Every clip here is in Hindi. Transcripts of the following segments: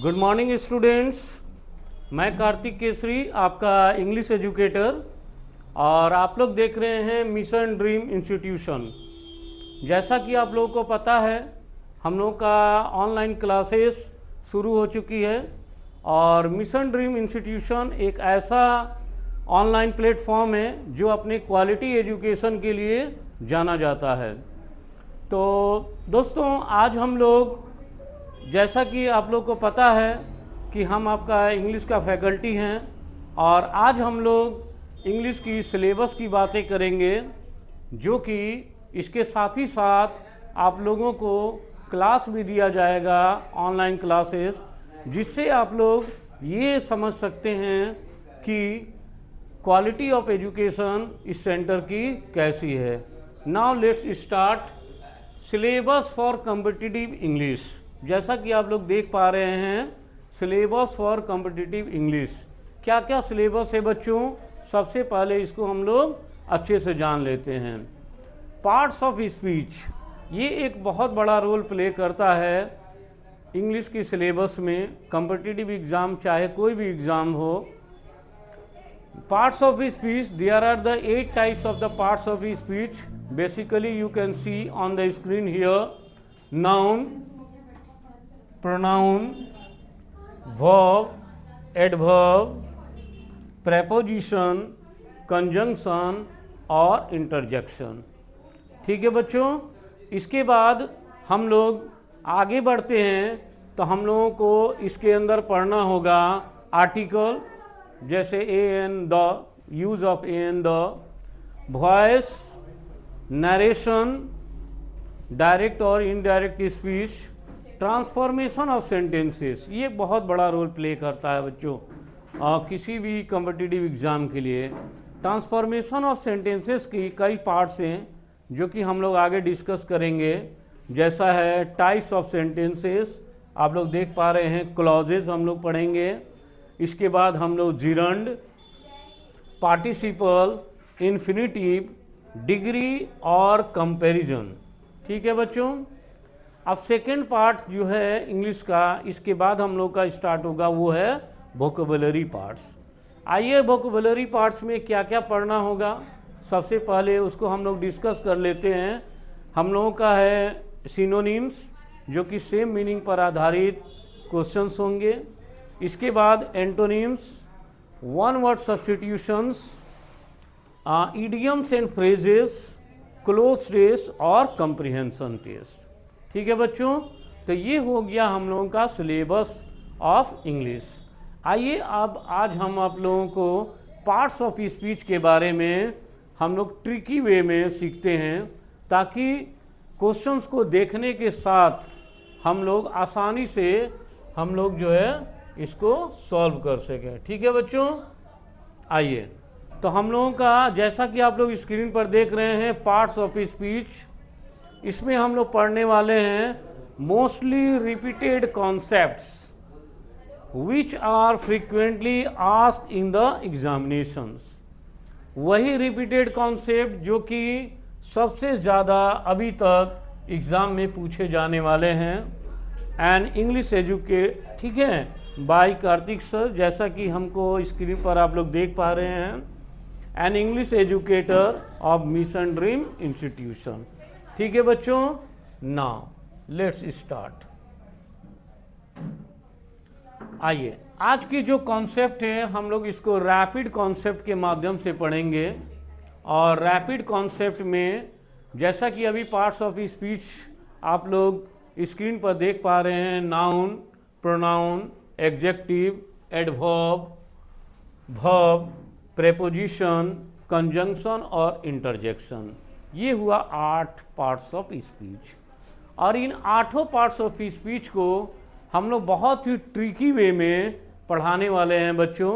Good morning students. मैं कार्तिक केसरी, आपका इंग्लिश एजुकेटर, और आप लोग देख रहे हैं मिशन ड्रीम इंस्टीट्यूशन। जैसा कि आप लोगों को पता है, हम लोगों का ऑनलाइन क्लासेस शुरू हो चुकी है और मिशन ड्रीम इंस्टीट्यूशन एक ऐसा ऑनलाइन प्लेटफॉर्म है जो अपने क्वालिटी एजुकेशन के लिए जाना जाता है। तो दोस्तों, आज हम लोग, जैसा कि आप लोग को पता है कि हम आपका इंग्लिश का फैकल्टी हैं और आज हम लोग इंग्लिश की सिलेबस की बातें करेंगे, जो कि इसके साथ ही साथ आप लोगों को क्लास भी दिया जाएगा, ऑनलाइन क्लासेस, जिससे आप लोग ये समझ सकते हैं कि क्वालिटी ऑफ एजुकेशन इस सेंटर की कैसी है। Now let's start syllabus for competitive English. जैसा कि आप लोग देख पा रहे हैं, सिलेबस फॉर कॉम्पिटिटिव इंग्लिश। क्या क्या सिलेबस है बच्चों? सबसे पहले इसको हम लोग अच्छे से जान लेते हैं। पार्ट्स ऑफ स्पीच, ये एक बहुत बड़ा रोल प्ले करता है इंग्लिश की सिलेबस में। कॉम्पिटिटिव एग्ज़ाम चाहे कोई भी एग्ज़ाम हो, parts of speech, there are the 8 types of the parts of speech. Basically you can see on the screen here: noun, pronoun, verb, adverb, preposition, conjunction और interjection। ठीक है बच्चों, इसके बाद हम लोग आगे बढ़ते हैं तो हम लोगों को इसके अंदर पढ़ना होगा आर्टिकल, जैसे an, the, use of an, the, voice, narration, direct और indirect speech, transformation of sentences. ये बहुत बड़ा रोल प्ले करता है बच्चों किसी भी कॉम्पिटिटिव एग्ज़ाम के लिए। ट्रांसफॉर्मेशन ऑफ सेंटेंसेस की कई पार्ट्स हैं जो कि हम लोग आगे डिस्कस करेंगे। जैसा है टाइप्स ऑफ सेंटेंसेस, आप लोग देख पा रहे हैं, क्लॉजेज हम लोग पढ़ेंगे। इसके बाद हम लोग जिरंड, पार्टिसिपल, इन्फिनिटिव, डिग्री और कंपैरिजन। ठीक है बच्चों। अब सेकेंड पार्ट जो है इंग्लिश का, इसके बाद हम लोग का स्टार्ट होगा, वो है वोकैबुलरी पार्ट्स। आइए वोकैबुलरी पार्ट्स में क्या क्या पढ़ना होगा, सबसे पहले उसको हम लोग डिस्कस कर लेते हैं। हम लोगों का है सिनोनिम्स, जो कि सेम मीनिंग पर आधारित क्वेश्चंस होंगे। इसके बाद antonyms, one word substitutions, idioms and phrases, cloze test और कंप्रीहेंशन टेस्ट। ठीक है बच्चों, तो ये हो गया हम लोगों का सिलेबस ऑफ इंग्लिश। आइए अब आज हम आप लोगों को पार्ट्स ऑफ स्पीच के बारे में हम लोग ट्रिकी वे में सीखते हैं, ताकि क्वेश्चंस को देखने के साथ हम लोग आसानी से हम लोग जो है इसको सॉल्व कर सकें। ठीक है बच्चों। आइए, तो हम लोगों का, जैसा कि आप लोग स्क्रीन पर देख रहे हैं, पार्ट्स ऑफ स्पीच, इसमें हम लोग पढ़ने वाले हैं mostly repeated concepts which are frequently asked in the examinations. वही रिपीटेड कॉन्सेप्ट जो कि सबसे ज़्यादा अभी तक एग्ज़ाम में पूछे जाने वाले हैं। एंड इंग्लिश एजुकेट, ठीक है, बाय कार्तिक सर, जैसा कि हमको स्क्रीन पर आप लोग देख पा रहे हैं, an English educator of mission dream institution. ठीक है बच्चों। Now let's start. आइए, आज की जो कॉन्सेप्ट है हम लोग इसको रैपिड कॉन्सेप्ट के माध्यम से पढ़ेंगे। और रैपिड कॉन्सेप्ट में, जैसा कि अभी पार्ट्स ऑफ स्पीच आप लोग स्क्रीन पर देख पा रहे हैं, noun, pronoun, adjective, adverb, verb, preposition, conjunction और इंटरजेक्शन। ये हुआ 8 पार्ट्स ऑफ स्पीच। और इन 8 पार्ट्स ऑफ स्पीच को हम लोग बहुत ही ट्रिकी वे में पढ़ाने वाले हैं बच्चों।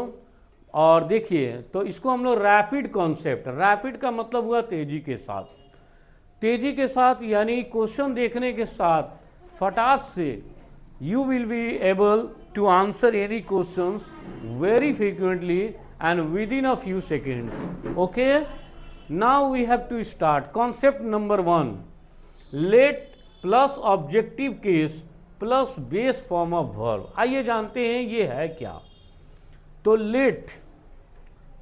और देखिए, तो इसको हम लोग रैपिड कॉन्सेप्ट, रैपिड का मतलब हुआ तेजी के साथ, तेजी के साथ यानी क्वेश्चन देखने के साथ फटाक से you will be able to answer any questions very frequently and within a few seconds. Okay, now we have to start concept number 1. Let plus objective case plus base form of verb. आइए जानते हैं ये है क्या। तो लेट,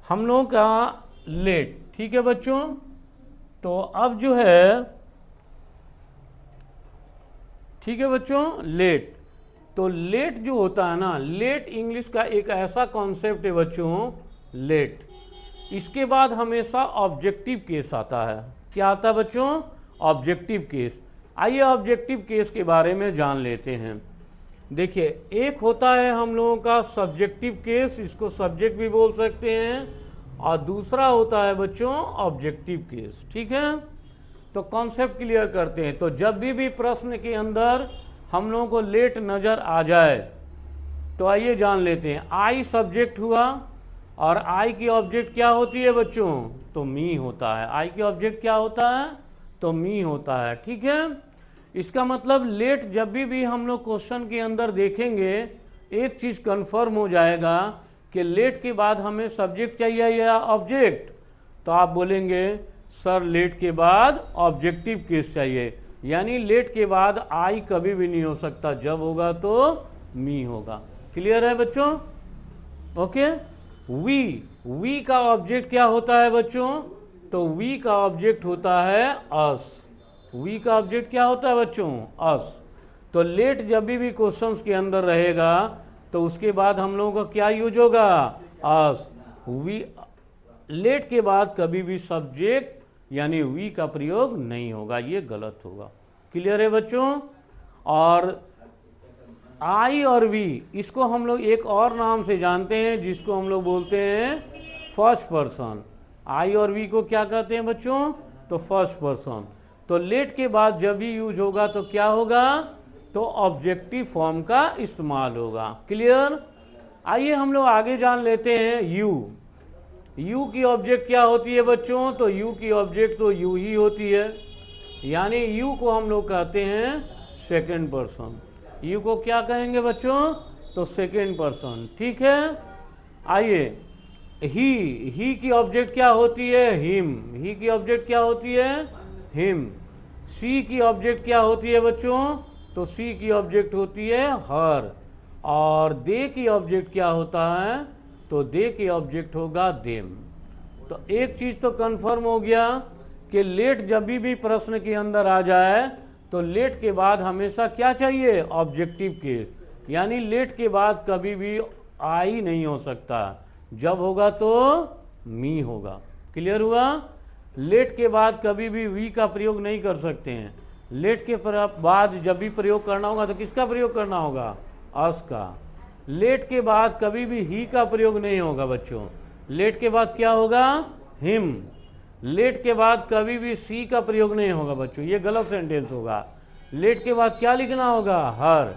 हम लोगों का लेट, ठीक है बच्चों। तो अब जो है, ठीक है बच्चों, लेट। तो लेट जो होता है ना, लेट इंग्लिश का एक ऐसा कॉन्सेप्ट है बच्चों, लेट। इसके बाद हमेशा ऑब्जेक्टिव केस आता है। क्या आता है बच्चों? Objective case. आइए ऑब्जेक्टिव केस के बारे में जान लेते हैं। देखिए, एक होता है हम लोगों का सब्जेक्टिव केस, इसको सब्जेक्ट भी बोल सकते हैं, और दूसरा होता है बच्चों ऑब्जेक्टिव केस। ठीक है, तो कॉन्सेप्ट क्लियर करते हैं। तो जब भी प्रश्न के अंदर हम लोगों को लेट नज़र आ जाए तो आइए जान लेते हैं। आई सब्जेक्ट हुआ, और आई की ऑब्जेक्ट क्या होती है बच्चों? तो मी होता है। आई की ऑब्जेक्ट क्या होता है? तो मी होता है। ठीक है, इसका मतलब लेट जब भी हम लोग क्वेश्चन के अंदर देखेंगे, एक चीज़ कंफर्म हो जाएगा कि लेट के बाद हमें सब्जेक्ट चाहिए या ऑब्जेक्ट। तो आप बोलेंगे सर लेट के बाद ऑब्जेक्टिव केस चाहिए, यानी लेट के बाद आई कभी भी नहीं हो सकता, जब होगा तो मी होगा। क्लियर है बच्चों? ओके। वी का ऑब्जेक्ट क्या होता है बच्चों? तो वी का ऑब्जेक्ट होता है अस। वी का ऑब्जेक्ट क्या होता है बच्चों? अस। तो लेट जब भी क्वेश्चंस के अंदर रहेगा तो उसके बाद हम लोगों का क्या यूज होगा? अस। वी, लेट के बाद कभी भी सब्जेक्ट यानी वी का प्रयोग नहीं होगा, ये गलत होगा। क्लियर है बच्चों? और आई और वी, इसको हम लोग एक और नाम से जानते हैं, जिसको हम लोग बोलते हैं फर्स्ट पर्सन। आई और वी को क्या कहते हैं बच्चों? तो फर्स्ट पर्सन। तो लेट के बाद जब भी यूज होगा तो क्या होगा? तो ऑब्जेक्टिव फॉर्म का इस्तेमाल होगा। क्लियर? आइए हम लोग आगे जान लेते हैं यू। यू की ऑब्जेक्ट क्या होती है बच्चों? तो यू की ऑब्जेक्ट तो यू ही होती है, यानी यू को हम लोग कहते हैं सेकेंड पर्सन। यू को क्या कहेंगे बच्चों? तो सेकेंड पर्सन। ठीक है, आइए ही की ऑब्जेक्ट क्या होती है? हिम। ही की ऑब्जेक्ट क्या होती है? हिम। सी की ऑब्जेक्ट क्या होती है बच्चों? तो सी की ऑब्जेक्ट होती है हर। और दे की ऑब्जेक्ट क्या होता है? तो दे की ऑब्जेक्ट होगा देम। तो एक चीज तो कंफर्म हो गया कि लेट जब भी प्रश्न के अंदर आ जाए तो लेट के बाद हमेशा क्या चाहिए? ऑब्जेक्टिव केस, यानी लेट के बाद कभी भी आई नहीं हो सकता, जब होगा तो मी होगा। क्लियर हुआ? लेट के बाद कभी भी वी का प्रयोग नहीं कर सकते हैं। लेट के बाद जब भी प्रयोग करना होगा तो किसका प्रयोग करना होगा? अस का। लेट के बाद कभी भी ही का प्रयोग नहीं होगा बच्चों। लेट के बाद क्या होगा? हिम। लेट के बाद कभी भी सी का प्रयोग नहीं होगा बच्चों, ये गलत सेंटेंस होगा। लेट के बाद क्या लिखना होगा? हर।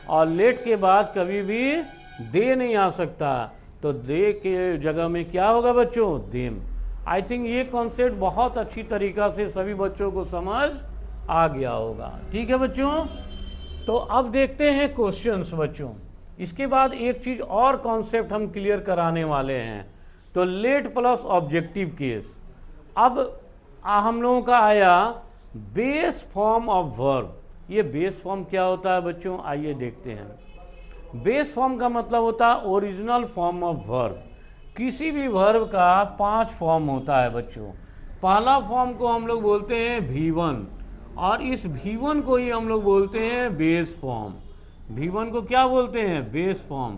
और लेट के बाद कभी भी दे नहीं आ सकता, तो दे के जगह में क्या होगा बच्चों? देम। आई थिंक ये कॉन्सेप्ट बहुत अच्छी तरीका से सभी बच्चों को समझ आ गया होगा। ठीक है बच्चों, तो अब देखते हैं क्वेश्चंस बच्चों। इसके बाद एक चीज और कॉन्सेप्ट हम क्लियर कराने वाले हैं। तो लेट प्लस ऑब्जेक्टिव केस। अब हम लोगों का आया बेस फॉर्म ऑफ वर्ब। ये बेस फॉर्म क्या होता है बच्चों? आइए देखते हैं। बेस फॉर्म का मतलब होता है ओरिजिनल फॉर्म ऑफ वर्ब। किसी भी वर्ब का 5 फॉर्म होता है बच्चों। पहला फॉर्म को हम लोग बोलते हैं V1, और इस V1 को ही हम लोग बोलते हैं बेस फॉर्म। V1 को क्या बोलते हैं? Base form.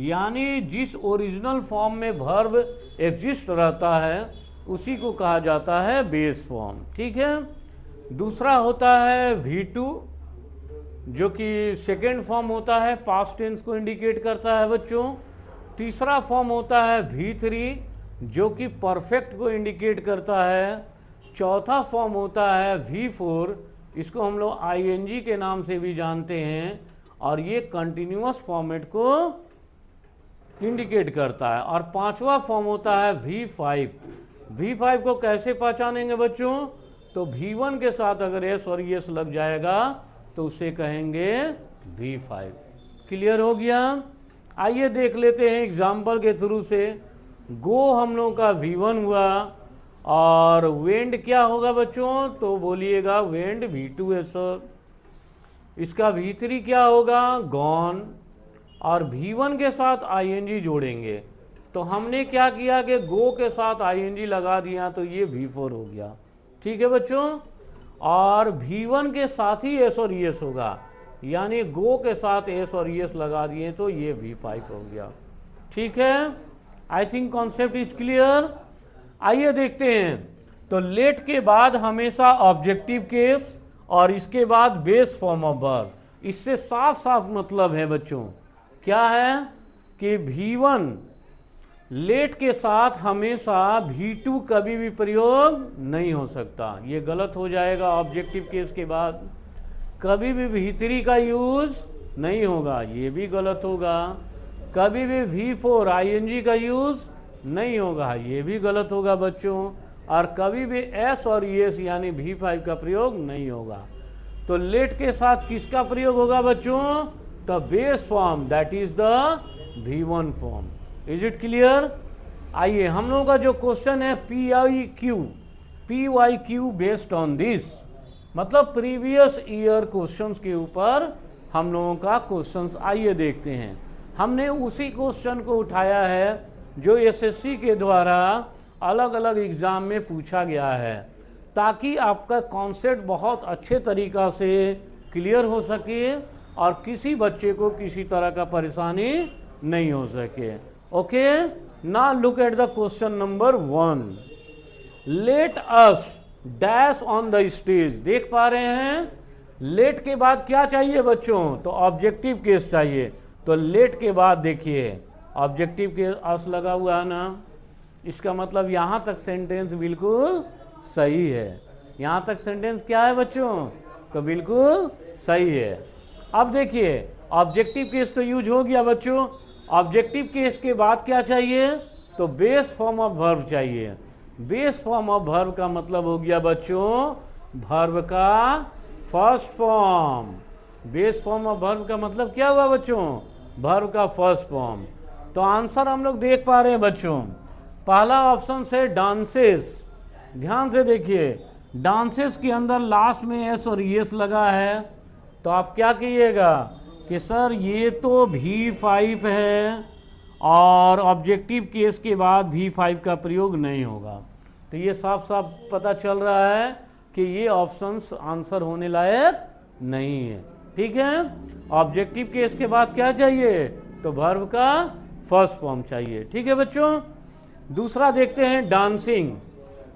यानी जिस ओरिजिनल फॉर्म में वर्ब एग्जिस्ट रहता है उसी को कहा जाता है बेस फॉर्म। ठीक है, दूसरा होता है V2, जो कि सेकेंड फॉर्म होता है, पास्ट टेंस को इंडिकेट करता है बच्चों। तीसरा फॉर्म होता है V3, जो कि परफेक्ट को इंडिकेट करता है। चौथा फॉर्म होता है V4, इसको हम लोग ING के नाम से भी जानते हैं, और ये कंटिन्यूअस फॉर्मेट को इंडिकेट करता है। और पांचवा फॉर्म होता है V5। V5 को कैसे पहचानेंगे बच्चों? तो V1 के साथ अगर एस और यस लग जाएगा तो उसे कहेंगे V5। क्लियर हो गया? आइए देख लेते हैं एग्जाम्पल के थ्रू से। गो हम लोग का V1 हुआ, और वेंड क्या होगा बच्चों? तो बोलिएगा वेंड V2 है सर। इसका V3 क्या होगा, गॉन, और V1 के साथ ing जोड़ेंगे। तो हमने क्या किया कि गो के साथ ing लगा दिया, तो ये V4 हो गया। ठीक है बच्चों, और V1 के साथ ही S और ES होगा, यानी गो के साथ S और ES लगा दिए तो ये V5 हो गया। ठीक है, आई थिंक कॉन्सेप्ट इज क्लियर। आइए देखते हैं। तो लेट के बाद हमेशा ऑब्जेक्टिव केस और इसके बाद बेस फॉर्म ऑफ वर्ब। इससे साफ साफ मतलब है बच्चों, क्या है कि V1 लेट के साथ हमेशा V2 कभी भी प्रयोग नहीं हो सकता, ये गलत हो जाएगा। ऑब्जेक्टिव केस के बाद कभी भी V3 का यूज नहीं होगा, ये भी गलत होगा। कभी भी V4 ing का यूज नहीं होगा, ये भी गलत होगा बच्चों। और कभी भी S और ES यानी V5 का प्रयोग नहीं होगा। तो लेट के साथ किसका प्रयोग होगा बच्चों, the base form, that is the V1 form. Is it clear. आइए हम लोगों का जो क्वेश्चन है PYQ बेस्ड ऑन दिस, मतलब प्रीवियस ईयर क्वेश्चंस के ऊपर हम लोगों का क्वेश्चंस। आइए देखते हैं। हमने उसी क्वेश्चन को उठाया है जो SSC के द्वारा अलग अलग एग्जाम में पूछा गया है, ताकि आपका कॉन्सेप्ट बहुत अच्छे तरीक़ा से क्लियर हो सके और किसी बच्चे को किसी तरह का परेशानी नहीं हो सके। Okay, now look at the question number 1। Let us dash on the stage. देख पा रहे हैं, लेट के बाद क्या चाहिए बच्चों, तो ऑब्जेक्टिव केस चाहिए। तो लेट के बाद देखिए ऑब्जेक्टिव केस अस लगा हुआ है ना, इसका मतलब यहाँ तक सेंटेंस बिल्कुल सही है। यहाँ तक सेंटेंस क्या है बच्चों, तो बिल्कुल सही है। अब देखिए ऑब्जेक्टिव केस तो यूज हो गया बच्चों। ऑब्जेक्टिव केस के बाद क्या चाहिए, तो बेस फॉर्म ऑफ वर्ब चाहिए। बेस फॉर्म ऑफ वर्ब का मतलब हो गया बच्चों वर्ब का first form. Base form of verb का मतलब क्या हुआ बच्चों, वर्ब का फर्स्ट फॉर्म। तो आंसर हम लोग देख पा रहे हैं बच्चों, पहला ऑप्शन से डांसेस। ध्यान से देखिए, डांसेस के अंदर लास्ट में एस और ES लगा है, तो आप क्या कहिएगा कि सर ये तो V5 है और ऑब्जेक्टिव केस के बाद V5 का प्रयोग नहीं होगा। तो ये साफ साफ पता चल रहा है कि ये ऑप्शंस आंसर होने लायक नहीं है। ठीक है, ऑब्जेक्टिव केस के बाद क्या चाहिए, तो वर्ब का फर्स्ट फॉर्म चाहिए। ठीक है बच्चों, दूसरा देखते हैं डांसिंग।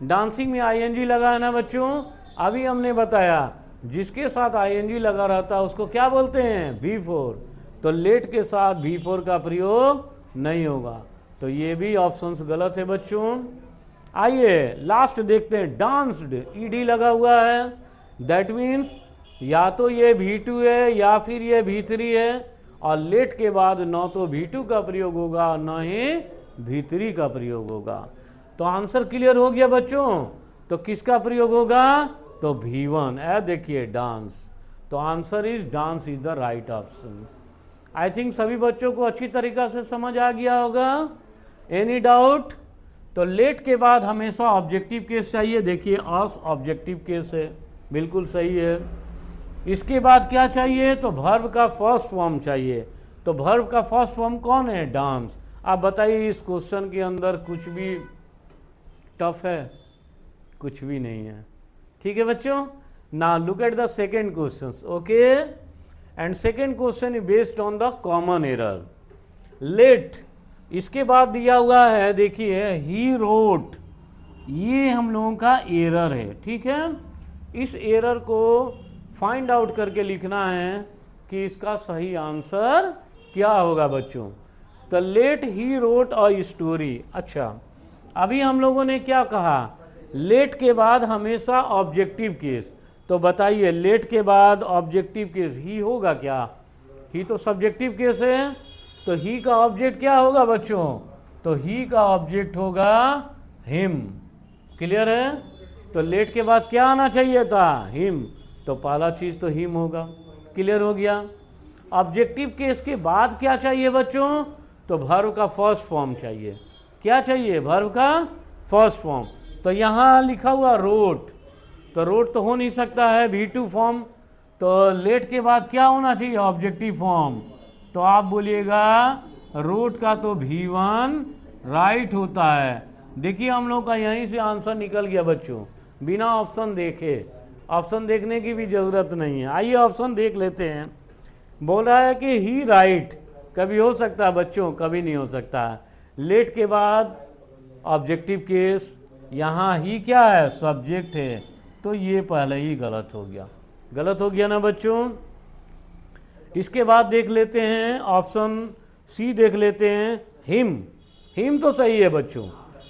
डांसिंग में ing लगा है ना बच्चों, अभी हमने बताया जिसके साथ ing लगा रहता है उसको क्या बोलते हैं, V4। तो लेट के साथ V4 का प्रयोग नहीं होगा, तो ये भी ऑप्शंस गलत है बच्चों। आइए लास्ट देखते हैं, डांस्ड ed लगा हुआ है, दैट मीन्स या तो ये V2 है या फिर ये V3 है, और लेट के बाद न तो V2 का प्रयोग होगा न ही V3 का प्रयोग होगा। तो आंसर क्लियर हो गया बच्चों। तो किसका प्रयोग होगा, तो V1 है। देखिए डांस, तो answer is dance is the right option. I think सभी बच्चों को अच्छी तरीक़ा से समझ आ गया होगा। Any doubt. तो लेट के बाद हमेशा ऑब्जेक्टिव केस चाहिए। देखिए अस ऑब्जेक्टिव केस है, बिल्कुल सही है। इसके बाद क्या चाहिए, तो वर्ब का फर्स्ट फॉर्म चाहिए। तो वर्ब का फर्स्ट फॉर्म कौन है, डांस। आप बताइए इस क्वेश्चन के अंदर कुछ भी टफ है, कुछ भी नहीं है। ठीक है बच्चों, now look at the second question. Okay, and second question is based on the common error. Let, इसके बाद दिया हुआ है, देखिए ही रोट, ये हम लोगों का एरर है। ठीक है, इस एरर को फाइंड आउट करके लिखना है कि इसका सही आंसर क्या होगा बच्चों। तो let he wrote a story. अच्छा, अभी हम लोगों ने क्या कहा, लेट के बाद हमेशा ऑब्जेक्टिव केस। तो बताइए लेट के बाद ऑब्जेक्टिव केस ही होगा क्या, ही तो सब्जेक्टिव केस है, तो ही का ऑब्जेक्ट क्या होगा बच्चों, तो ही का ऑब्जेक्ट होगा हिम। क्लियर है। तो लेट के बाद क्या आना चाहिए था, हिम, तो पहला चीज तो हिम होगा। क्लियर हो गया। ऑब्जेक्टिव केस के बाद क्या चाहिए बच्चों, तो वर्ब का फर्स्ट फॉर्म चाहिए। क्या चाहिए, वर्ब का फर्स्ट फॉर्म। तो यहाँ लिखा हुआ रोट, तो रोट तो हो नहीं सकता है V2 फॉर्म, तो लेट के बाद क्या होना चाहिए, ऑब्जेक्टिव फॉर्म। तो आप बोलिएगा रोट का तो V1 राइट होता है। देखिए हम लोग का यहीं से आंसर निकल गया बच्चों, बिना ऑप्शन देखे। ऑप्शन देखने की भी ज़रूरत नहीं है। आइए ऑप्शन देख लेते हैं। बोल रहा है कि ही राइट, कभी हो सकता है बच्चों, कभी नहीं हो सकता है। लेट के बाद ऑब्जेक्टिव केस, यहाँ ही क्या है, सब्जेक्ट है, तो ये पहले ही गलत हो गया। गलत हो गया ना बच्चों। इसके बाद देख लेते हैं ऑप्शन सी, देख लेते हैं हिम। हिम तो सही है बच्चों,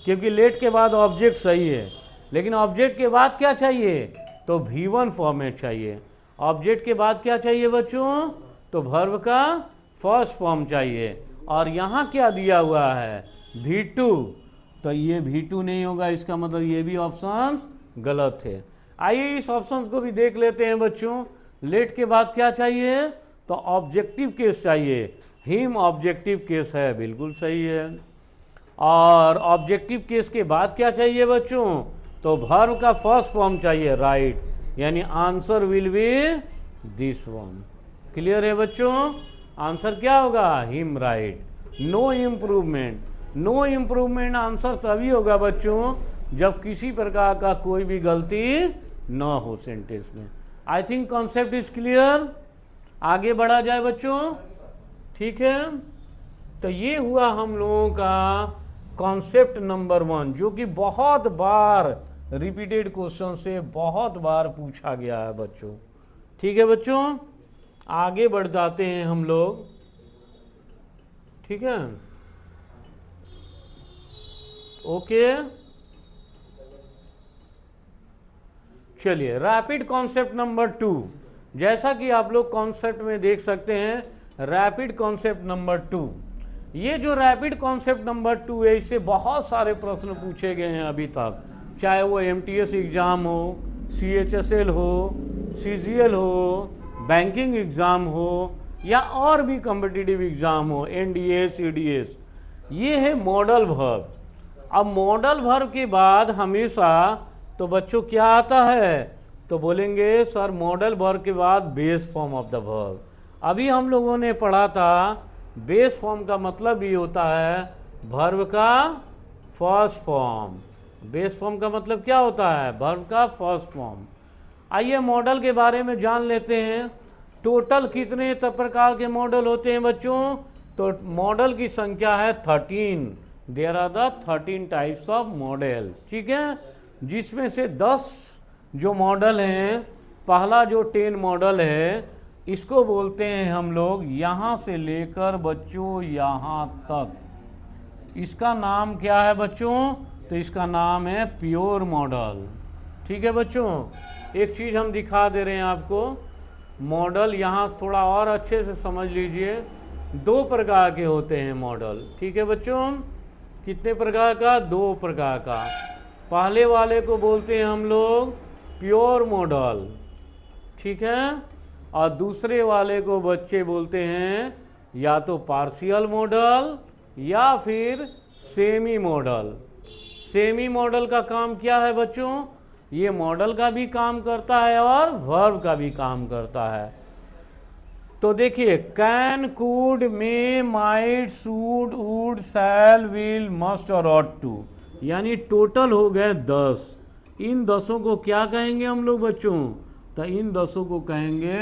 क्योंकि लेट के बाद ऑब्जेक्ट सही है, लेकिन ऑब्जेक्ट के बाद क्या चाहिए, तो V1 फॉर्मेट चाहिए। ऑब्जेक्ट के बाद क्या चाहिए बच्चों, तो वर्ब का फर्स्ट फॉर्म चाहिए। और यहाँ क्या दिया हुआ है, V2, तो ये V2 नहीं होगा, इसका मतलब ये भी ऑप्शन गलत है। आइए इस ऑप्शन को भी देख लेते हैं बच्चों। लेट के बाद क्या चाहिए, तो ऑब्जेक्टिव केस चाहिए। हिम ऑब्जेक्टिव केस है, बिल्कुल सही है। और ऑब्जेक्टिव केस के बाद क्या चाहिए बच्चों, तो वर्ब का फर्स्ट फॉर्म चाहिए, राइट, यानी answer will be this one. Clear है बच्चों, आंसर क्या होगा, him right. No improvement, no improvement answer तभी होगा बच्चों जब किसी प्रकार का कोई भी गलती न हो सेंटेंस में। आई थिंक कॉन्सेप्ट इज क्लियर। आगे बढ़ा जाए बच्चों, ठीक है। तो ये हुआ हम लोगों का कॉन्सेप्ट नंबर 1, जो कि बहुत बार रिपीटेड क्वेश्चन से बहुत बार पूछा गया है बच्चों। ठीक है बच्चों, आगे बढ़ जाते हैं हम लोग, ठीक है, ओके। चलिए रैपिड कॉन्सेप्ट नंबर 2, जैसा कि आप लोग कॉन्सेप्ट में देख सकते हैं, रैपिड कॉन्सेप्ट नंबर 2। ये जो रैपिड कॉन्सेप्ट नंबर 2 है, इससे बहुत सारे प्रश्न पूछे गए हैं अभी तक, चाहे वो MTS एग्ज़ाम हो, CHSL हो, CGL हो, बैंकिंग एग्ज़ाम हो, या और भी कॉम्पिटिटिव एग्ज़ाम हो, NDA CDS। ये है मॉडल वर्ब। अब मॉडल वर्ब के बाद हमेशा तो बच्चों क्या आता है, तो बोलेंगे सर मॉडल वर्ब के बाद base form of the verb. अभी हम लोगों ने पढ़ा था बेस फॉर्म का मतलब ये होता है वर्ब का फर्स्ट फॉर्म। बेस फॉर्म का मतलब क्या होता है, वर्ब का फर्स्ट फॉर्म। आइए मॉडल के बारे में जान लेते हैं। टोटल कितने प्रकार के मॉडल होते हैं बच्चों, तो मॉडल की संख्या है 13। There are the 13 types of model, ठीक है, जिसमें से 10 जो मॉडल हैं, पहला जो 10 मॉडल है, इसको बोलते हैं हम लोग यहाँ से लेकर बच्चों यहाँ तक, इसका नाम क्या है बच्चों, तो इसका नाम है प्योर मॉडल। ठीक है बच्चों, एक चीज़ हम दिखा दे रहे हैं आपको, मॉडल यहाँ थोड़ा और अच्छे से समझ लीजिए। 2 प्रकार के होते हैं मॉडल, ठीक है बच्चों, कितने प्रकार का, 2 प्रकार का। पहले वाले को बोलते हैं हम लोग प्योर मॉडल, ठीक है, और दूसरे वाले को बच्चे बोलते हैं या तो पार्शियल मॉडल या फिर सेमी मॉडल। सेमी मॉडल का काम क्या है बच्चों, ये मॉडल का भी काम करता है और वर्ब का भी काम करता है। तो देखिए can, could, may, might, should, would, shall, will, must और ऑट टू, यानी टोटल हो गए 10। इन 10 को क्या कहेंगे हम लोग बच्चों, तो इन 10 को कहेंगे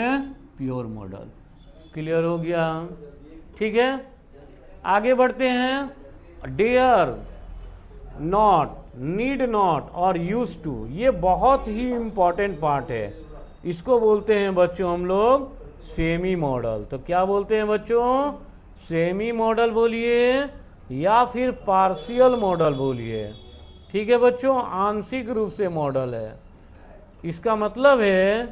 प्योर मॉडल। क्लियर हो गया, ठीक है। आगे बढ़ते हैं। डेयर, नॉट, नीड नॉट और यूज टू, ये बहुत ही इम्पॉर्टेंट पार्ट है। इसको बोलते हैं बच्चों हम लोग सेमी मॉडल। तो क्या बोलते हैं बच्चों, सेमी मॉडल बोलिए या फिर पार्शियल मॉडल बोलिए, ठीक है बच्चों, आंशिक रूप से मॉडल है। इसका मतलब है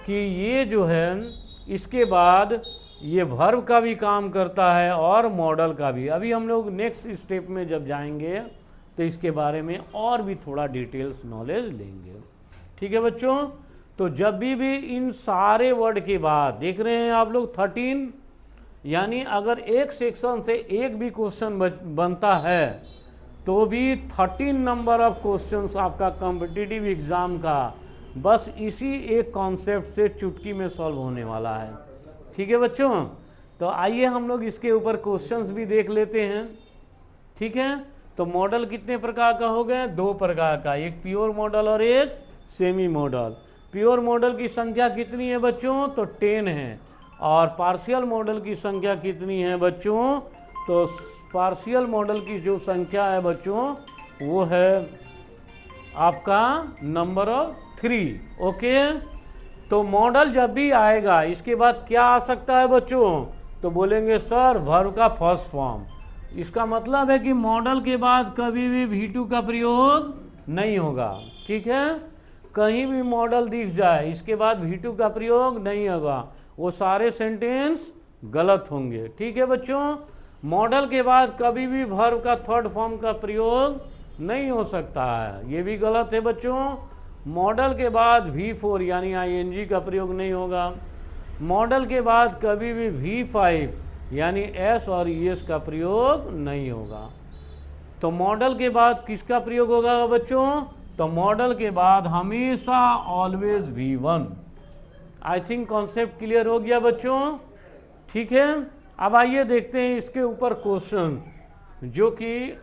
कि ये जो है, इसके बाद ये वर्ब का भी काम करता है और मॉडल का भी। अभी हम लोग नेक्स्ट स्टेप में जब जाएंगे तो इसके बारे में और भी थोड़ा डिटेल्स नॉलेज लेंगे, ठीक है बच्चों। तो जब भी इन सारे वर्ड के बाद देख रहे हैं आप लोग 13, यानी अगर एक सेक्शन से एक भी क्वेश्चन बनता है तो भी 13 नंबर ऑफ क्वेश्चंस आपका कॉम्पिटिटिव एग्ज़ाम का बस इसी एक कॉन्सेप्ट से चुटकी में सॉल्व होने वाला है। ठीक है बच्चों, तो आइए हम लोग इसके ऊपर क्वेश्चंस भी देख लेते हैं। ठीक है, तो मॉडल कितने प्रकार का हो गया? 2 प्रकार का, एक प्योर मॉडल और एक सेमी मॉडल। प्योर मॉडल की संख्या कितनी है बच्चों? तो 10 है। और पार्शियल मॉडल की संख्या कितनी है बच्चों? तो पार्शियल मॉडल की जो संख्या है बच्चों वो है आपका नंबर ऑफ 3। ओके, तो मॉडल जब भी आएगा इसके बाद क्या आ सकता है बच्चों? तो बोलेंगे सर वर्ब का फर्स्ट फॉर्म। इसका मतलब है कि मॉडल के बाद कभी भी V2 का प्रयोग नहीं होगा। ठीक है, कहीं भी मॉडल दिख जाए इसके बाद V2 का प्रयोग नहीं होगा, वो सारे सेंटेंस गलत होंगे। ठीक है बच्चों, मॉडल के बाद कभी भी वर्ब का थर्ड फॉर्म का प्रयोग नहीं हो सकता है, ये भी गलत है बच्चों। मॉडल के बाद V4 यानी ING का प्रयोग नहीं होगा। मॉडल के बाद कभी भी V5 यानी S और ES का प्रयोग नहीं होगा। तो मॉडल के बाद किसका प्रयोग होगा बच्चों? तो मॉडल के बाद हमेशा ऑलवेज V1। आई थिंक कॉन्सेप्ट क्लियर हो गया बच्चों। ठीक है, अब आइए देखते हैं इसके ऊपर क्वेश्चन जो कि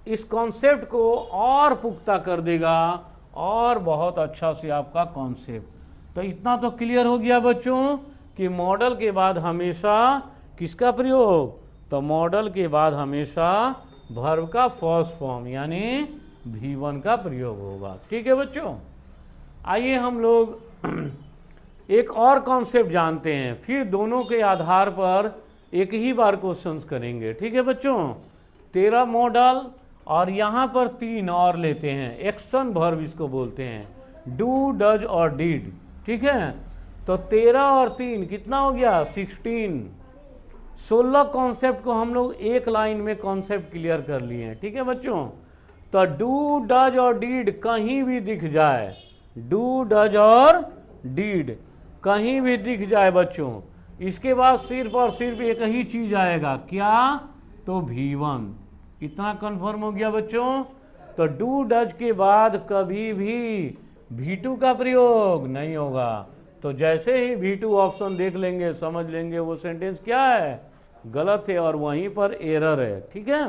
इस कॉन्सेप्ट को और पुख्ता कर देगा और बहुत अच्छा से आपका कॉन्सेप्ट। तो इतना तो क्लियर हो गया बच्चों कि मॉडल के बाद हमेशा किसका प्रयोग? तो मॉडल के बाद हमेशा वर्ब का फर्स्ट फॉर्म यानी V1 का प्रयोग होगा। ठीक है बच्चों, आइए हम लोग एक और कॉन्सेप्ट जानते हैं, फिर दोनों के आधार पर एक ही बार क्वेश्चंस करेंगे। ठीक है बच्चों, 13 मॉडल और यहाँ पर 3 और लेते हैं, एक्शन वर्ब इसको बोलते हैं, डू, डज और डिड। ठीक है, तो 13 और 3 कितना हो गया? 16। 16 कॉन्सेप्ट को हम लोग एक लाइन में कॉन्सेप्ट क्लियर कर लिए हैं। ठीक है बच्चों, तो डू, डज और डिड कहीं भी दिख जाए, डू, डज और डिड कहीं भी दिख जाए बच्चों, इसके बाद सिर्फ और सिर्फ एक ही चीज आएगा, क्या? तो V1। इतना कंफर्म हो गया बच्चों। तो डू डज के बाद कभी भी V2 का प्रयोग नहीं होगा। तो जैसे ही V2 ऑप्शन देख लेंगे समझ लेंगे वो सेंटेंस क्या है? गलत है और वहीं पर एरर है। ठीक है,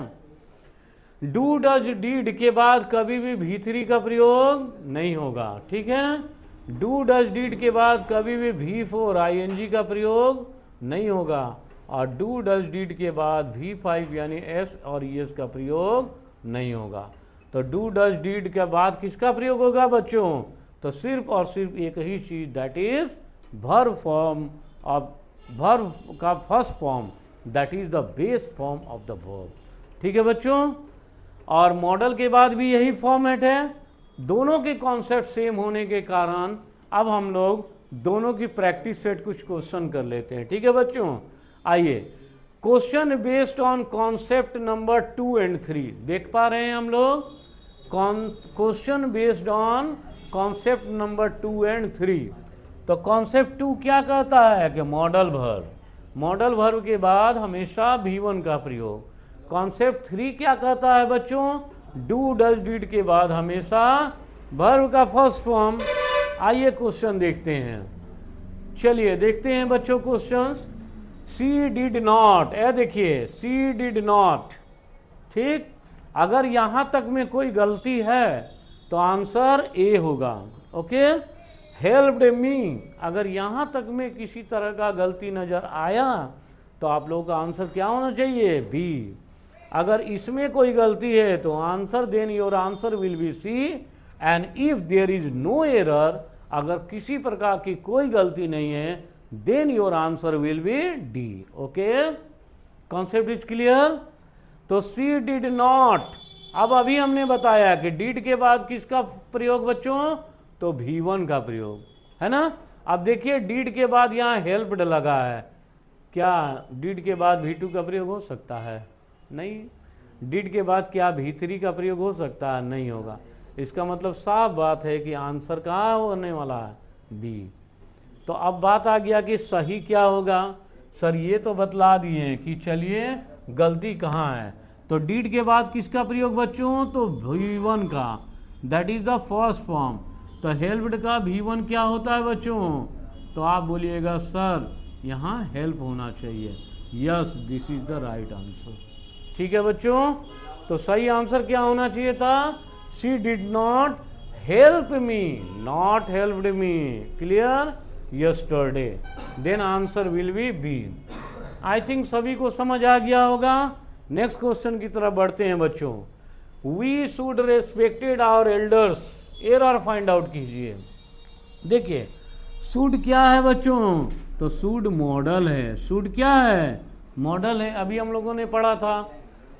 डू डज डीड के बाद कभी भी V3 का प्रयोग नहीं होगा। ठीक है, डू डज डीड के बाद कभी भी V4 ING का प्रयोग नहीं होगा और डू डज डीड के बाद V5 यानी S और ES का प्रयोग नहीं होगा। तो डू डज डीड के बाद किसका प्रयोग होगा बच्चों? तो सिर्फ और सिर्फ एक ही चीज, that is verb form of verb का first form, that is the base form of the verb. ठीक है बच्चों, और मॉडल के बाद भी यही फॉर्मेट है। दोनों के कॉन्सेप्ट सेम होने के कारण अब हम लोग दोनों की प्रैक्टिस सेट कुछ क्वेश्चन कर लेते हैं। ठीक है बच्चों, आइए question based on concept number 2 and 3 देख पा रहे हैं हम लोग। Question based on concept number 2 and 3। तो कॉन्सेप्ट 2 क्या कहता है कि मॉडल वर्ब, मॉडल वर्ब के बाद हमेशा V1 का प्रयोग। कॉन्सेप्ट 3 क्या कहता है बच्चों? डू डज डिड के बाद हमेशा वर्ब का फर्स्ट फॉर्म। आइए क्वेश्चन देखते हैं, चलिए देखते हैं बच्चों क्वेश्चंस। सी डिड नॉट, ए देखिए सी डिड नॉट। ठीक, अगर यहां तक में कोई गलती है तो आंसर ए होगा। ओके, हेल्प्ड मी, अगर यहां तक में किसी तरह का गलती नजर आया तो आप लोगों का आंसर क्या होना चाहिए? बी। अगर इसमें कोई गलती है तो answer, then your answer will be C. And if there is no error, अगर किसी प्रकार की कोई गलती नहीं है, then your answer will be D. Okay, concept is clear. तो सी डिड नॉट, अब अभी हमने बताया कि डिड के बाद किसका प्रयोग बच्चों? तो V1 का प्रयोग है ना। अब देखिए डिड के बाद यहाँ हेल्प्ड लगा है, क्या डिड के बाद V2 का प्रयोग हो सकता है? नहीं। डिड के बाद क्या V3 का प्रयोग हो सकता है? नहीं होगा। इसका मतलब साफ बात है कि आंसर कहाँ होने वाला है? बी। तो अब बात आ गया कि सही क्या होगा। सर ये तो बतला दिए हैं कि चलिए गलती कहाँ है। तो डिड के बाद किसका प्रयोग बच्चों? तो V1 का, that is the first form. तो हेल्प्ड का V1 क्या होता है बच्चों? तो आप बोलिएगा सर यहाँ हेल्प होना चाहिए। Yes, this is the right answer. ठीक है बच्चों, तो सही आंसर क्या होना चाहिए था? She did not help me, not helped me. Clear? Yesterday. Then answer will be B. I think सभी को समझ आ गया होगा। नेक्स्ट क्वेश्चन की तरफ बढ़ते हैं बच्चों। We should respected our elders, error find out कीजिए। देखिए शुड क्या है बच्चों? तो शुड मॉडल है। शुड क्या है? मॉडल है, अभी हम लोगों ने पढ़ा था।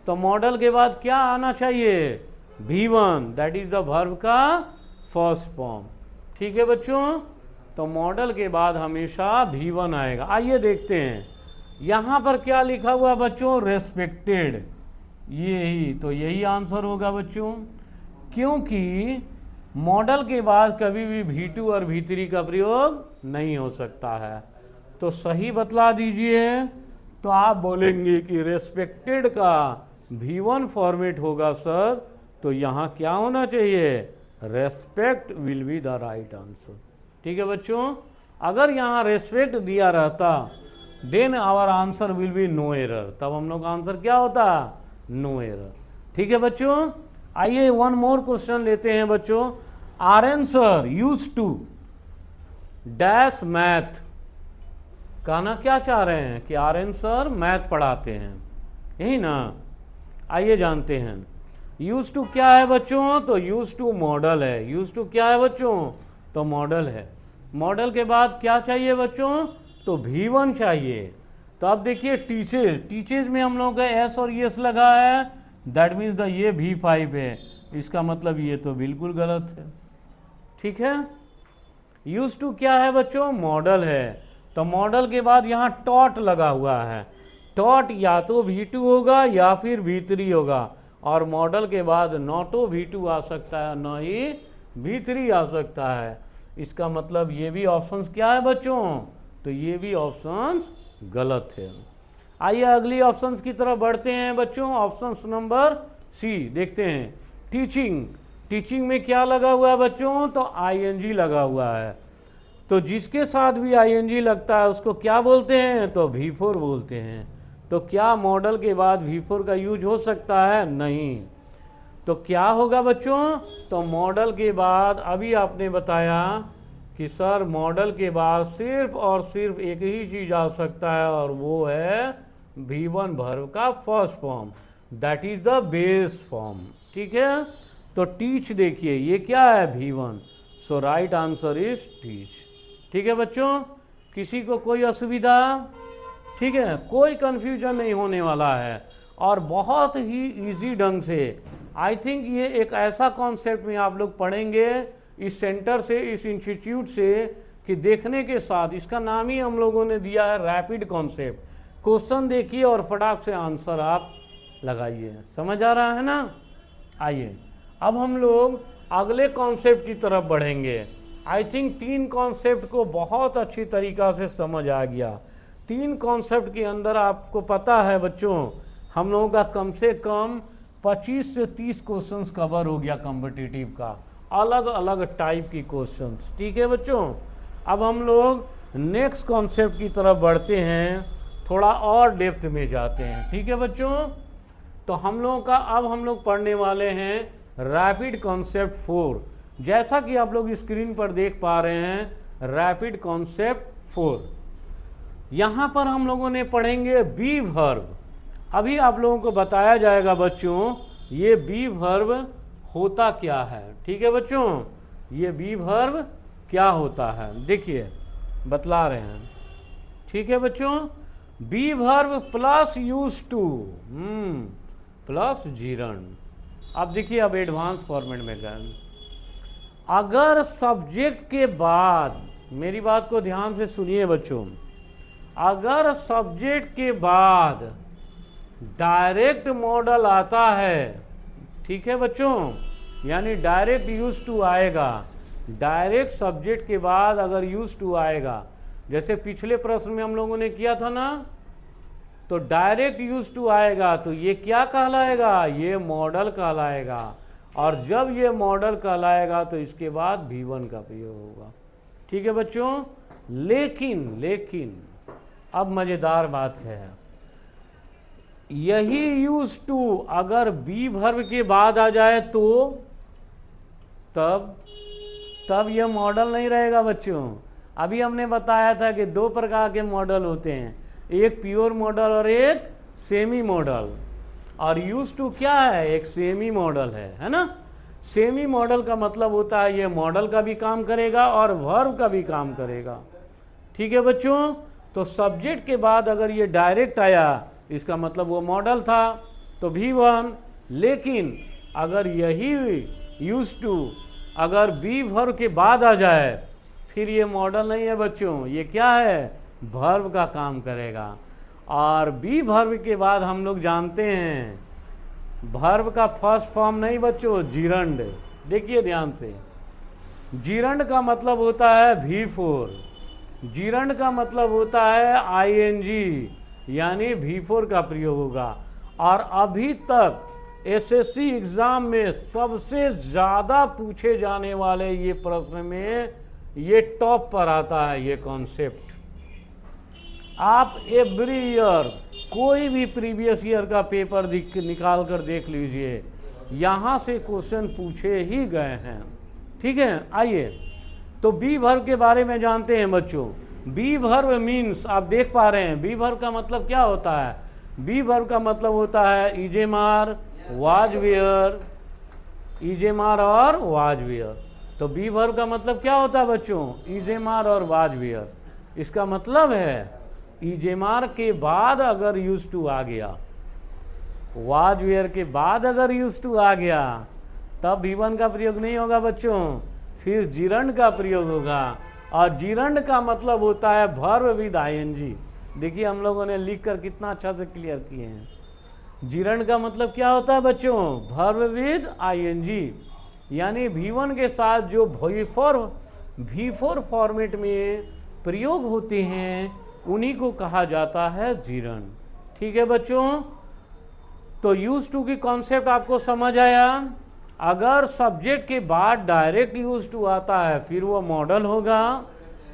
तो मॉडल के बाद क्या आना चाहिए? V1, that is the verb का फर्स्ट फॉर्म। ठीक है बच्चों, तो मॉडल के बाद हमेशा V1 आएगा। आइए देखते हैं यहाँ पर क्या लिखा हुआ है बच्चों? रेस्पेक्टेड। यही तो यही आंसर होगा बच्चों, क्योंकि मॉडल के बाद कभी भी V2 और V3 का प्रयोग नहीं हो सकता है। तो सही बतला दीजिए। तो आप बोलेंगे कि रेस्पेक्टेड का V1 फॉर्मेट होगा सर, तो यहाँ क्या होना चाहिए? Respect will be the right answer. ठीक है बच्चों, अगर यहाँ रेस्पेक्ट दिया रहता then our answer will be no error, तब हम लोग का आंसर क्या होता? No error. ठीक है बच्चों, आइए वन मोर क्वेश्चन लेते हैं बच्चों। Aryan sir used to dash math, कहना क्या चाह रहे हैं? कि आर्यन सर मैथ पढ़ाते हैं, यही ना? आइए जानते हैं। यूज टू क्या है बच्चों? तो यूज टू मॉडल है। यूज टू क्या है बच्चों? तो मॉडल है। मॉडल के बाद क्या चाहिए बच्चों? तो V1 चाहिए। तो अब देखिए टीचर्स, टीचर्स में हम लोगों का एस और यस लगा है, दैट मीन्स द ये V5 है। इसका मतलब ये तो बिल्कुल गलत है। ठीक है, यूज टू क्या है बच्चों? मॉडल है। तो मॉडल के बाद यहाँ टॉट लगा हुआ है। टॉट या तो V2 होगा या फिर V3 होगा, और मॉडल के बाद नॉटो V2 आ सकता है, न ही V3 आ सकता है। इसका मतलब ये भी ऑप्शंस क्या है बच्चों? तो ये भी ऑप्शंस गलत है। आइए अगली ऑप्शंस की तरफ बढ़ते हैं बच्चों। ऑप्शंस नंबर सी देखते हैं। टीचिंग, टीचिंग में क्या लगा हुआ है बच्चों? तो ING लगा हुआ है। तो जिसके साथ भी ING लगता है उसको क्या बोलते हैं? तो V4 बोलते हैं। तो क्या मॉडल के बाद V4 का यूज हो सकता है? नहीं। तो क्या होगा बच्चों? तो मॉडल के बाद अभी आपने बताया कि सर मॉडल के बाद सिर्फ और सिर्फ एक ही चीज आ सकता है, और वो है V1 वर्ब का first form, that is the base form. ठीक है, तो टीच देखिए ये क्या है? V1। So right answer is teach. ठीक है बच्चों, किसी को कोई असुविधा? ठीक है, कोई कंफ्यूजन नहीं होने वाला है, और बहुत ही इजी ढंग से। आई थिंक ये एक ऐसा कॉन्सेप्ट में आप लोग पढ़ेंगे इस सेंटर से, इस इंस्टीट्यूट से, कि देखने के साथ, इसका नाम ही हम लोगों ने दिया है रैपिड कॉन्सेप्ट। क्वेश्चन देखिए और फटाक से आंसर आप लगाइए। समझ आ रहा है ना? आइए अब हम लोग अगले कॉन्सेप्ट की तरफ बढ़ेंगे। आई थिंक 3 कॉन्सेप्ट को बहुत अच्छी तरीक़ा से समझ आ गया। 3 कॉन्सेप्ट के अंदर आपको पता है बच्चों, हम लोगों का कम से कम 25 से 30 क्वेश्चंस कवर हो गया कॉम्पिटिटिव का, अलग अलग टाइप की क्वेश्चंस। ठीक है बच्चों, अब हम लोग नेक्स्ट कॉन्सेप्ट की तरफ बढ़ते हैं, थोड़ा और डेप्थ में जाते हैं। ठीक है बच्चों, तो हम लोगों का अब हम लोग पढ़ने वाले हैं रैपिड कॉन्सेप्ट 4। जैसा कि आप लोग स्क्रीन पर देख पा रहे हैं, रैपिड कॉन्सेप्ट 4। यहाँ पर हम लोगों ने पढ़ेंगे बी वर्ब। अभी आप लोगों को बताया जाएगा बच्चों ये बी वर्ब होता क्या है। ठीक है बच्चों, ये बी वर्ब क्या होता है देखिए बतला रहे हैं। ठीक है बच्चों, be verb plus use to plus gerund. अब देखिए, अब एडवांस फॉर्मेट में गए। अगर सब्जेक्ट के बाद, मेरी बात को ध्यान से सुनिए बच्चों, अगर सब्जेक्ट के बाद डायरेक्ट मॉडल आता है, ठीक है बच्चों, यानी डायरेक्ट यूज टू आएगा, डायरेक्ट सब्जेक्ट के बाद अगर यूज टू आएगा, जैसे पिछले प्रश्न में हम लोगों ने किया था ना, तो डायरेक्ट यूज टू आएगा तो ये क्या कहलाएगा? ये मॉडल कहलाएगा। और जब ये मॉडल कहलाएगा तो इसके बाद V1 का प्रयोग होगा। ठीक है बच्चों, लेकिन अब मजेदार बात है, यही यूज टू अगर बी वर्ब के बाद आ जाए तो तब यह मॉडल नहीं रहेगा बच्चों। अभी हमने बताया था कि दो प्रकार के मॉडल होते हैं, एक प्योर मॉडल और एक सेमी मॉडल। और यूज टू क्या है, एक सेमी मॉडल है ना। सेमी मॉडल का मतलब होता है ये मॉडल का भी काम करेगा और वर्ब का भी काम करेगा। ठीक है बच्चों, तो सब्जेक्ट के बाद अगर ये डायरेक्ट आया इसका मतलब वो मॉडल था, तो V1। लेकिन अगर यही यूज टू अगर बी वर्ब के बाद आ जाए फिर ये मॉडल नहीं है बच्चों, ये क्या है, वर्ब का काम करेगा। और बी वर्ब के बाद हम लोग जानते हैं वर्ब का फर्स्ट फॉर्म नहीं बच्चों, जिरंड। देखिए ध्यान से, जिरंड का मतलब होता है V4, जिरंड का मतलब होता है ING, यानी V4 का प्रयोग होगा। और अभी तक SSC एग्जाम में सबसे ज़्यादा पूछे जाने वाले ये प्रश्न में ये टॉप पर आता है ये कॉन्सेप्ट। आप एवरी ईयर कोई भी प्रीवियस ईयर का पेपर निकाल कर देख लीजिए, यहाँ से क्वेश्चन पूछे ही गए हैं। ठीक है, आइए तो बी वर्ब के बारे में जानते हैं बच्चों। बी वर्ब मीन्स, आप देख पा रहे हैं बी वर्ब का मतलब क्या होता है। बी वर्ब का मतलब होता है इजेमार, वाज वेयर, इजेमार और वाज वेयर। तो बी वर्ब का मतलब क्या होता है बच्चों, इजेमार और वाज वेयर। इसका मतलब है इजेमार के बाद अगर यूज टू आ गया, वाज वेयर के बाद अगर यूज टू आ गया, तब V1 का प्रयोग नहीं होगा बच्चों, फिर जिरंड का प्रयोग होगा। और जिरंड का मतलब होता है वर्ब विद ING। देखिए हम लोगों ने लिख कर कितना अच्छा से क्लियर किए हैं। जिरंड का मतलब क्या होता है बच्चों, वर्ब विद ING, यानी V1 के साथ जो V4 फॉर्मेट में प्रयोग होते हैं उन्हीं को कहा जाता है जिरंड। ठीक है बच्चों, तो यूज टू की कॉन्सेप्ट आपको समझ आया। अगर सब्जेक्ट के बाद डायरेक्ट यूज टू आता है फिर वो मॉडल होगा।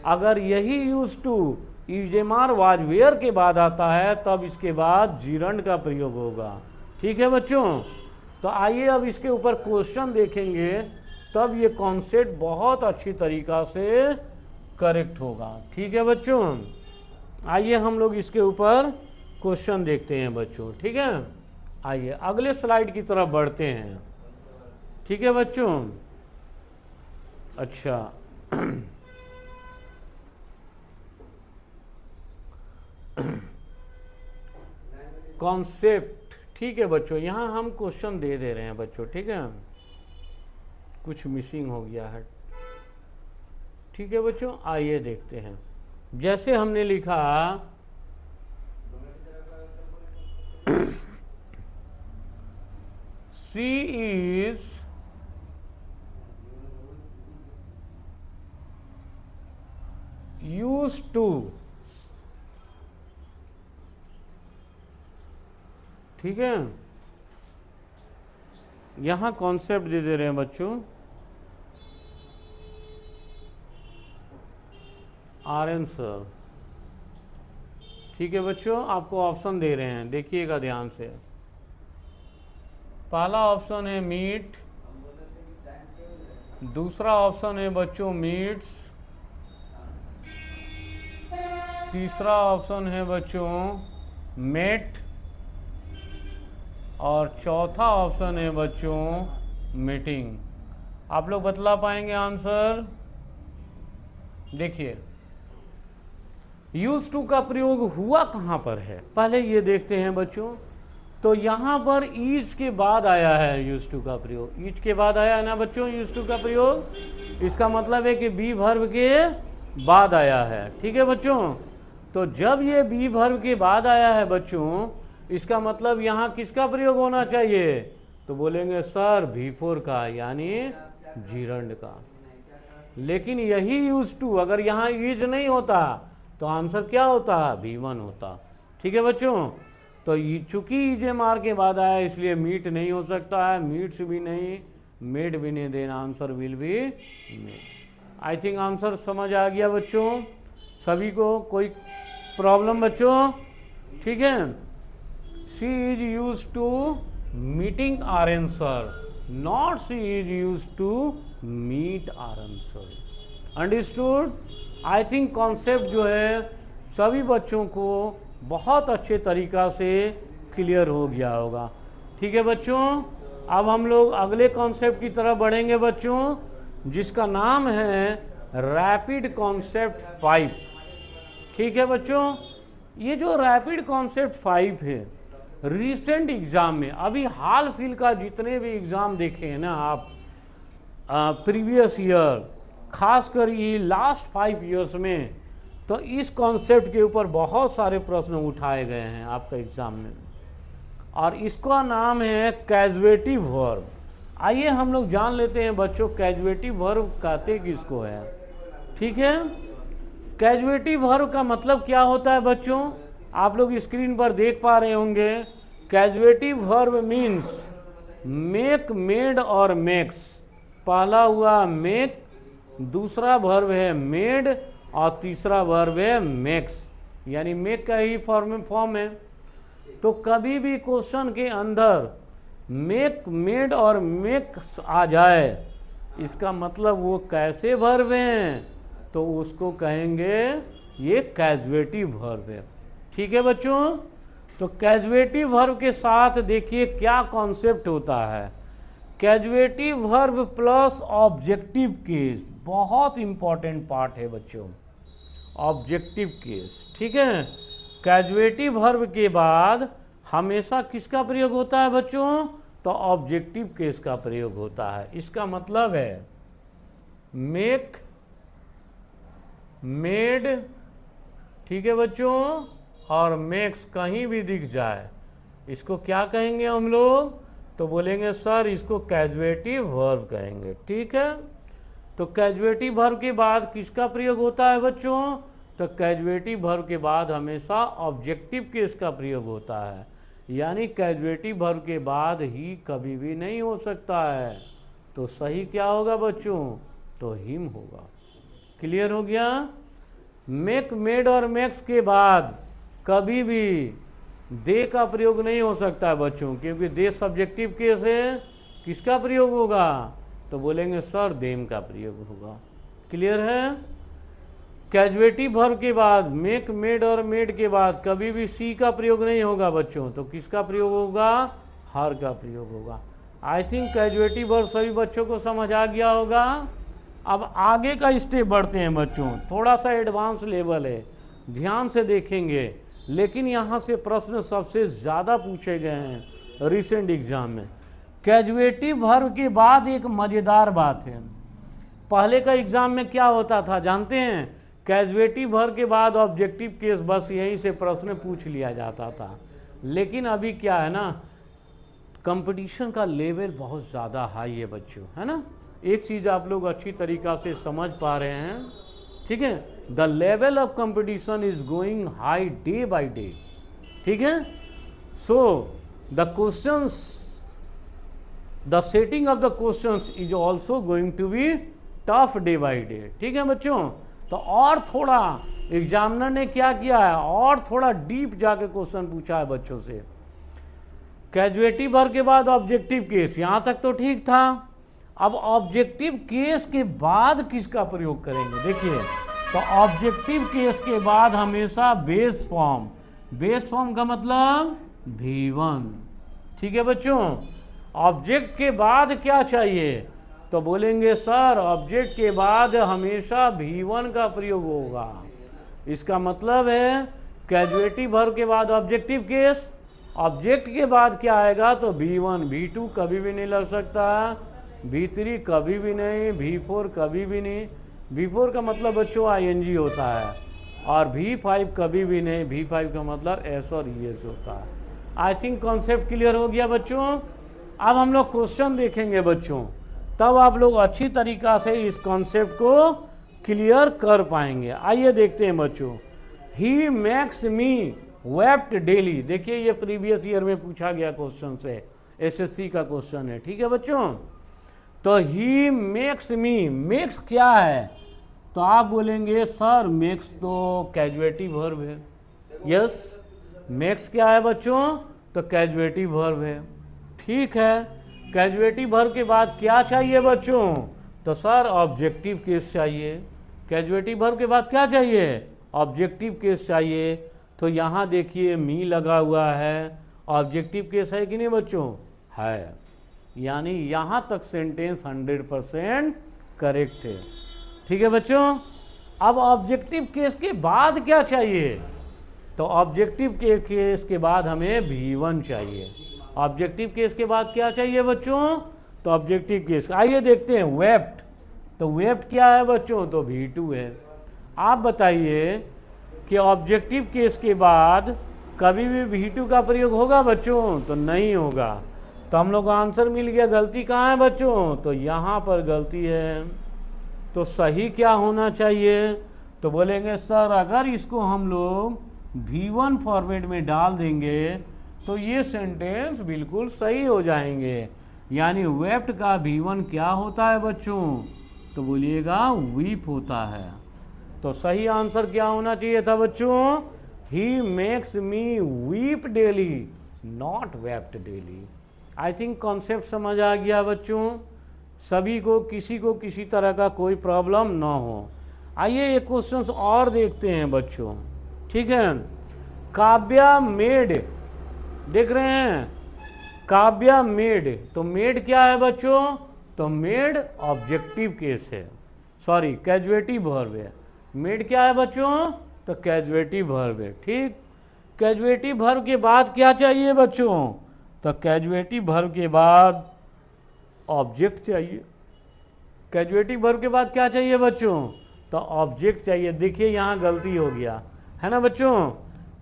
अगर यही यूज टू इजेमार वाज वेयर के बाद आता है तब इसके बाद जिरंड का प्रयोग होगा। ठीक है बच्चों, तो आइए अब इसके ऊपर क्वेश्चन देखेंगे, तब ये कॉन्सेप्ट बहुत अच्छी तरीका से करेक्ट होगा। ठीक है बच्चों, आइए हम लोग इसके ऊपर क्वेश्चन देखते हैं बच्चों। ठीक है, आइए अगले स्लाइड की तरफ बढ़ते हैं। ठीक है बच्चों, अच्छा कॉन्सेप्ट। ठीक है बच्चों, यहाँ हम क्वेश्चन दे रहे हैं बच्चों। ठीक है, कुछ मिसिंग हो गया है। ठीक है बच्चों, आइए देखते हैं। जैसे हमने लिखा सी इज यूज टू, ठीक है, यहां कॉन्सेप्ट दे रहे हैं बच्चों, आंसर। ठीक है बच्चों, आपको ऑप्शन दे रहे हैं, देखिएगा ध्यान से। पहला ऑप्शन है मीट, दूसरा ऑप्शन है बच्चों मीट्स, तीसरा ऑप्शन है बच्चों मेट, और चौथा ऑप्शन है बच्चों मीटिंग। आप लोग बतला पाएंगे आंसर? देखिए यूज टू का प्रयोग हुआ कहाँ पर है, पहले ये देखते हैं बच्चों। तो यहाँ पर ईज के बाद आया है यूज टू का प्रयोग, ईज के बाद आया है ना बच्चों यूज टू का प्रयोग। इसका मतलब है कि बी वर्ब के बाद आया है। ठीक है बच्चों, तो जब ये बी वर्ब के बाद आया है बच्चों, इसका मतलब यहाँ किसका प्रयोग होना चाहिए, तो बोलेंगे सर V4 का, यानी जिरंड का। लेकिन यही यूज टू अगर यहाँ ईज नहीं होता तो आंसर क्या होता, V1 होता। ठीक है बच्चों, तो चूंकि इजेमार के बाद आया इसलिए मीट नहीं हो सकता है, मीट्स भी नहीं, मेड भी नहीं, then answer will be made. I think answer समझ आ गया बच्चों सभी को, कोई प्रॉब्लम बच्चों? ठीक है। She is use to meeting our answer, not she is use to meet our answer. Understood? I think concept जो है सभी बच्चों को बहुत अच्छे तरीका से क्लियर हो गया होगा। ठीक है बच्चों, अब हम लोग अगले कॉन्सेप्ट की तरफ बढ़ेंगे बच्चों, जिसका नाम है रैपिड कॉन्सेप्ट 5। ठीक है बच्चों, ये जो रैपिड कॉन्सेप्ट 5 है, रिसेंट एग्जाम में, अभी हाल फिल का जितने भी एग्जाम देखे हैं ना आप, प्रीवियस ईयर, खासकर ये लास्ट 5 इयर्स में, तो इस कॉन्सेप्ट के ऊपर बहुत सारे प्रश्न उठाए गए हैं आपका एग्जाम में, और इसका नाम है कैजुएटिव वर्ब। आइए हम लोग जान लेते हैं बच्चों कैजुएटिव वर्ब कहते किसको है। ठीक है, कैजुएटिव वर्ब का मतलब क्या होता है बच्चों? आप लोग स्क्रीन पर देख पा रहे होंगे। कैजुएटिव वर्ब मीन्स मेक, मेड और मेक्स। पहला हुआ मेक, दूसरा वर्ब है मेड और तीसरा वर्ब है मेक्स, यानी मेक का ही फॉर्म है। तो कभी भी क्वेश्चन के अंदर मेक, मेड और मेक्स आ जाए, इसका मतलब वो कैसे वर्ब हैं, तो उसको कहेंगे ये कैजुएटिव वर्ब है। ठीक है बच्चों, तो कैजुएटिव वर्ब के साथ देखिए क्या कॉन्सेप्ट होता है। कैजुएटिव वर्ब प्लस ऑब्जेक्टिव केस, बहुत इंपॉर्टेंट पार्ट है बच्चों, ऑब्जेक्टिव केस। ठीक है, कैजुएटिव वर्ब के बाद हमेशा किसका प्रयोग होता है बच्चों? तो ऑब्जेक्टिव केस का प्रयोग होता है। इसका मतलब है मेक, मेड, ठीक है बच्चों, और मेक्स कहीं भी दिख जाए, इसको क्या कहेंगे हम लोग? तो बोलेंगे सर इसको कैजुएटिव वर्ब कहेंगे। ठीक है, तो कैजुएटिव वर्ब के बाद किसका प्रयोग होता है बच्चों? तो कैजुएटिव वर्ब के बाद हमेशा ऑब्जेक्टिव केस का प्रयोग होता है, यानी कैजुएटिव वर्ब के बाद ही कभी भी नहीं हो सकता है। तो सही क्या होगा बच्चों? तो हिम होगा। क्लियर हो गया? मेक, मेड और मेक्स के बाद कभी भी दे का प्रयोग नहीं हो सकता है बच्चों, क्योंकि दे सब्जेक्टिव केस है। किसका प्रयोग होगा? तो बोलेंगे सर देम का प्रयोग होगा। क्लियर है? कैजुएटिव वर्ब के बाद मेक, मेड और मेड के बाद कभी भी सी का प्रयोग नहीं होगा बच्चों, तो किसका प्रयोग होगा? हर का प्रयोग होगा। आई थिंक कैजुएटिव वर्ब सभी बच्चों को समझ आ गया होगा। अब आगे का स्टेप बढ़ते हैं बच्चों, थोड़ा सा एडवांस लेवल है, ध्यान से देखेंगे, लेकिन यहाँ से प्रश्न सबसे ज़्यादा पूछे गए हैं रिसेंट एग्जाम में। कैजुएटिव वर्ब के बाद एक मज़ेदार बात है, पहले का एग्जाम में क्या होता था जानते हैं? कैजुएटिव वर्ब के बाद ऑब्जेक्टिव केस, बस यहीं से प्रश्न पूछ लिया जाता था। लेकिन अभी क्या है ना, कंपटीशन का लेवल बहुत ज़्यादा हाई है बच्चों, है ना। एक चीज़ आप लोग अच्छी तरीक़ा से समझ पा रहे हैं, ठीक है, the level of competition is going high day by day. ठीक है, so the questions, the setting of the questions is also going to be tough day by day. ठीक है बच्चों, तो और थोड़ा एग्जामिनर ने क्या किया है, और थोड़ा डीप जाके क्वेश्चन पूछा है बच्चों से। कैजुएटिव वर्ब के बाद ऑब्जेक्टिव केस, यहाँ तक तो ठीक था। अब ऑब्जेक्टिव केस के बाद किसका प्रयोग करेंगे? देखिए, तो ऑब्जेक्टिव केस के बाद हमेशा बेस फॉर्म, बेस फॉर्म का मतलब V1। ठीक है बच्चों, ऑब्जेक्ट के बाद क्या चाहिए? तो बोलेंगे सर ऑब्जेक्ट के बाद हमेशा V1 का प्रयोग होगा। इसका मतलब है कैजुएटिव वर्ब के बाद ऑब्जेक्टिव केस, ऑब्जेक्ट के बाद क्या आएगा? तो V1, V2 कभी भी नहीं लग सकता, V3 कभी भी नहीं, V4 कभी भी नहीं। V4 का मतलब बच्चों ING होता है, और V5 कभी भी नहीं, V5 का मतलब S और ES होता है। आई थिंक कॉन्सेप्ट क्लियर हो गया बच्चों। अब हम लोग क्वेश्चन देखेंगे बच्चों, तब आप लोग अच्छी तरीक़ा से इस कॉन्सेप्ट को क्लियर कर पाएंगे। आइए देखते हैं बच्चों। He makes me wept daily, देखिए ये प्रीवियस ईयर में पूछा गया क्वेश्चन से, SSC का क्वेश्चन है। ठीक है बच्चों, तो ही मेक्स मी, मेक्स क्या है? तो आप बोलेंगे सर मेक्स तो कैजुएटिव वर्ब है। यस, मेक्स क्या है बच्चों? तो कैजुएटिव वर्ब है। ठीक है, कैजुएटिव वर्ब के बाद क्या चाहिए बच्चों? तो सर ऑब्जेक्टिव केस चाहिए। कैजुएटिव वर्ब के बाद क्या चाहिए? ऑब्जेक्टिव केस चाहिए। तो यहाँ देखिए मी लगा हुआ है, ऑब्जेक्टिव केस है कि नहीं बच्चों? है, यानी यहाँ तक सेंटेंस 100% करेक्ट है। ठीक है बच्चों, अब ऑब्जेक्टिव केस के बाद क्या चाहिए? तो ऑब्जेक्टिव के केस के बाद हमें V1 चाहिए। ऑब्जेक्टिव केस के बाद क्या चाहिए बच्चों? तो ऑब्जेक्टिव केस, आइए देखते हैं वेप्ट। तो वेप्ट क्या है बच्चों? तो V2 है। आप बताइए कि ऑब्जेक्टिव केस के बाद कभी भी V2 का प्रयोग होगा बच्चों? तो नहीं होगा। तो हम लोग को आंसर मिल गया। गलती कहाँ है बच्चों? तो यहाँ पर गलती है। तो सही क्या होना चाहिए? तो बोलेंगे सर अगर इसको हम लोग V1 फॉर्मेट में डाल देंगे तो ये सेंटेंस बिल्कुल सही हो जाएंगे। यानी वेप्ट का V1 क्या होता है बच्चों? तो बोलिएगा वीप होता है। तो सही आंसर क्या होना चाहिए था बच्चों? He makes me weep daily, not wept daily. I think concept समझ आ गया बच्चों सभी को, किसी को किसी तरह का कोई प्रॉब्लम ना हो। आइए एक क्वेश्चंस और देखते हैं बच्चों। ठीक है, काव्या मेड, देख रहे हैं काव्या मेड, तो मेड क्या है बच्चों? तो मेड ऑब्जेक्टिव केस है, सॉरी कैजुएटिव वर्ब है। मेड क्या है बच्चों? तो कैजुएटिव वर्ब है। ठीक, कैजुएटिव वर्ब के बाद क्या चाहिए बच्चों? तो कैजुएटिव वर्ब के बाद ऑब्जेक्ट चाहिए। कैजुएटिव वर्ब के बाद क्या चाहिए बच्चों? तो ऑब्जेक्ट चाहिए। देखिए यहाँ गलती हो गया है ना बच्चों।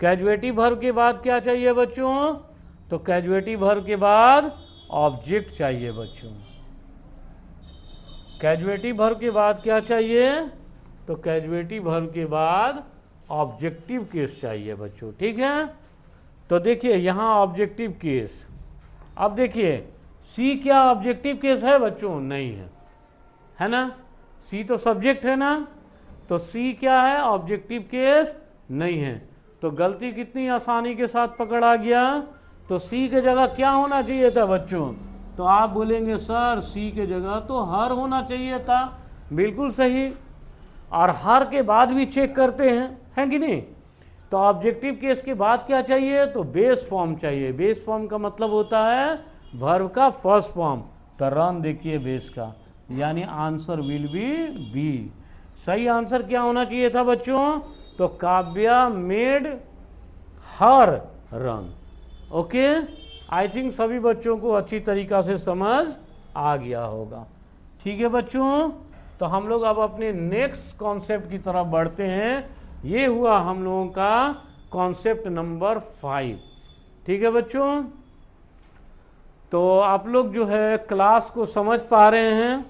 कैजुएटिव वर्ब के बाद क्या चाहिए बच्चों? तो कैजुएटिव वर्ब के बाद ऑब्जेक्ट चाहिए बच्चों। कैजुएटिव वर्ब के बाद क्या चाहिए? तो कैजुएटिव वर्ब के बाद ऑब्जेक्टिव केस चाहिए बच्चों। ठीक है, तो देखिए यहाँ ऑब्जेक्टिव केस। अब देखिए सी क्या ऑब्जेक्टिव केस है बच्चों? नहीं है, है ना। सी तो सब्जेक्ट है ना, तो सी क्या है? ऑब्जेक्टिव केस नहीं है। तो गलती कितनी आसानी के साथ पकड़ा गया। तो सी के जगह क्या होना चाहिए था बच्चों? तो आप बोलेंगे सर सी के जगह तो हर होना चाहिए था। बिल्कुल सही। और हर के बाद भी चेक करते हैं कि नहीं। तो ऑब्जेक्टिव केस के बाद क्या चाहिए? तो बेस फॉर्म चाहिए। बेस फॉर्म का मतलब होता है वर्ब का फर्स्ट फॉर्म। तो रन देखिए बेस का, यानी आंसर विल बी बी। सही आंसर क्या होना चाहिए था बच्चों? तो Kavya made her run. Okay, आई थिंक सभी बच्चों को अच्छी तरीका से समझ आ गया होगा। ठीक है बच्चों, तो हम लोग अब अपने नेक्स्ट कॉन्सेप्ट की तरफ बढ़ते हैं। ये हुआ हम लोगों का कॉन्सेप्ट नंबर 5। ठीक है बच्चों, तो आप लोग जो है क्लास को समझ पा रहे हैं,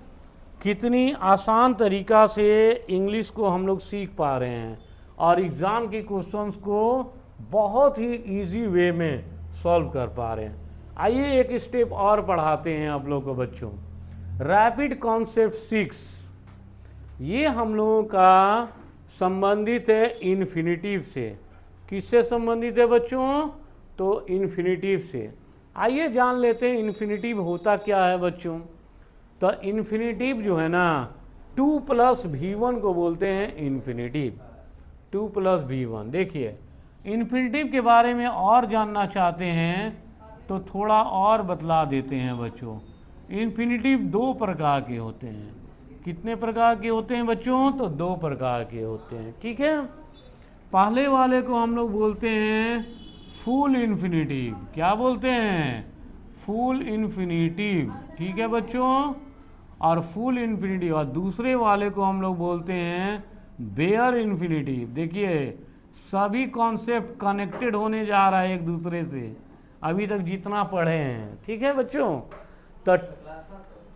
कितनी आसान तरीका से इंग्लिश को हम लोग सीख पा रहे हैं और एग्ज़ाम के क्वेश्चंस को बहुत ही इजी वे में सॉल्व कर पा रहे हैं। आइए एक स्टेप और पढ़ाते हैं आप लोग को बच्चों। रैपिड कॉन्सेप्ट 6, ये हम लोगों का संबंधित है इन्फिनिटिव से। किससे संबंधित है बच्चों? तो इन्फिनिटिव से। आइए जान लेते हैं इन्फिनिटिव होता क्या है बच्चों। तो इन्फिनिटिव जो है ना 2 + V1 को बोलते हैं इन्फिनिटिव। 2 + V1। देखिए इन्फिनिटिव के बारे में और जानना चाहते हैं तो थोड़ा और बतला देते हैं बच्चों। इन्फिनिटिव 2 प्रकार के होते हैं। कितने प्रकार के होते हैं बच्चों? तो 2 प्रकार के होते हैं। ठीक है, पहले वाले को हम लोग बोलते हैं फुल इन्फिनिटिव। क्या बोलते हैं? Full infinitive. ठीक है बच्चों, और फुल इन्फिनिटिव। और दूसरे वाले को हम लोग बोलते हैं बेयर इन्फिनिटिव। देखिए सभी कॉन्सेप्ट कनेक्टेड होने जा रहा है एक दूसरे से, अभी तक जितना पढ़े हैं। ठीक है बच्चों, तो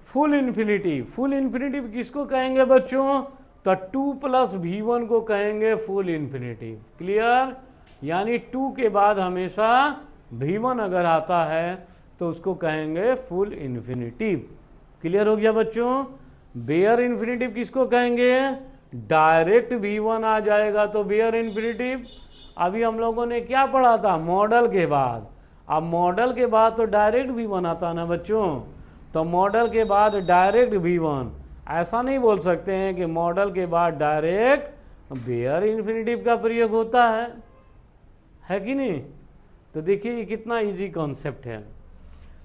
फुल इन्फिनिटिव, फुल इन्फिनिटिव किसको कहेंगे बच्चों? तो 2 + V1 को कहेंगे फुल इन्फिनिटिव। क्लियर? यानी 2 के बाद हमेशा V1 अगर आता है तो उसको कहेंगे फुल इन्फिनिटिव। क्लियर हो गया बच्चों? बेयर इन्फिनेटिव किसको कहेंगे? डायरेक्ट V1 आ जाएगा तो बेयर इन्फिनेटिव। अभी हम लोगों ने क्या पढ़ा था? मॉडल के बाद। अब मॉडल के बाद तो डायरेक्ट V1 आता ना बच्चों, तो मॉडल के बाद डायरेक्ट V1, ऐसा नहीं बोल सकते हैं कि मॉडल के बाद डायरेक्ट बेयर इन्फिनेटिव का प्रयोग होता है कि नहीं? तो देखिए ये कितना इजी कॉन्सेप्ट है।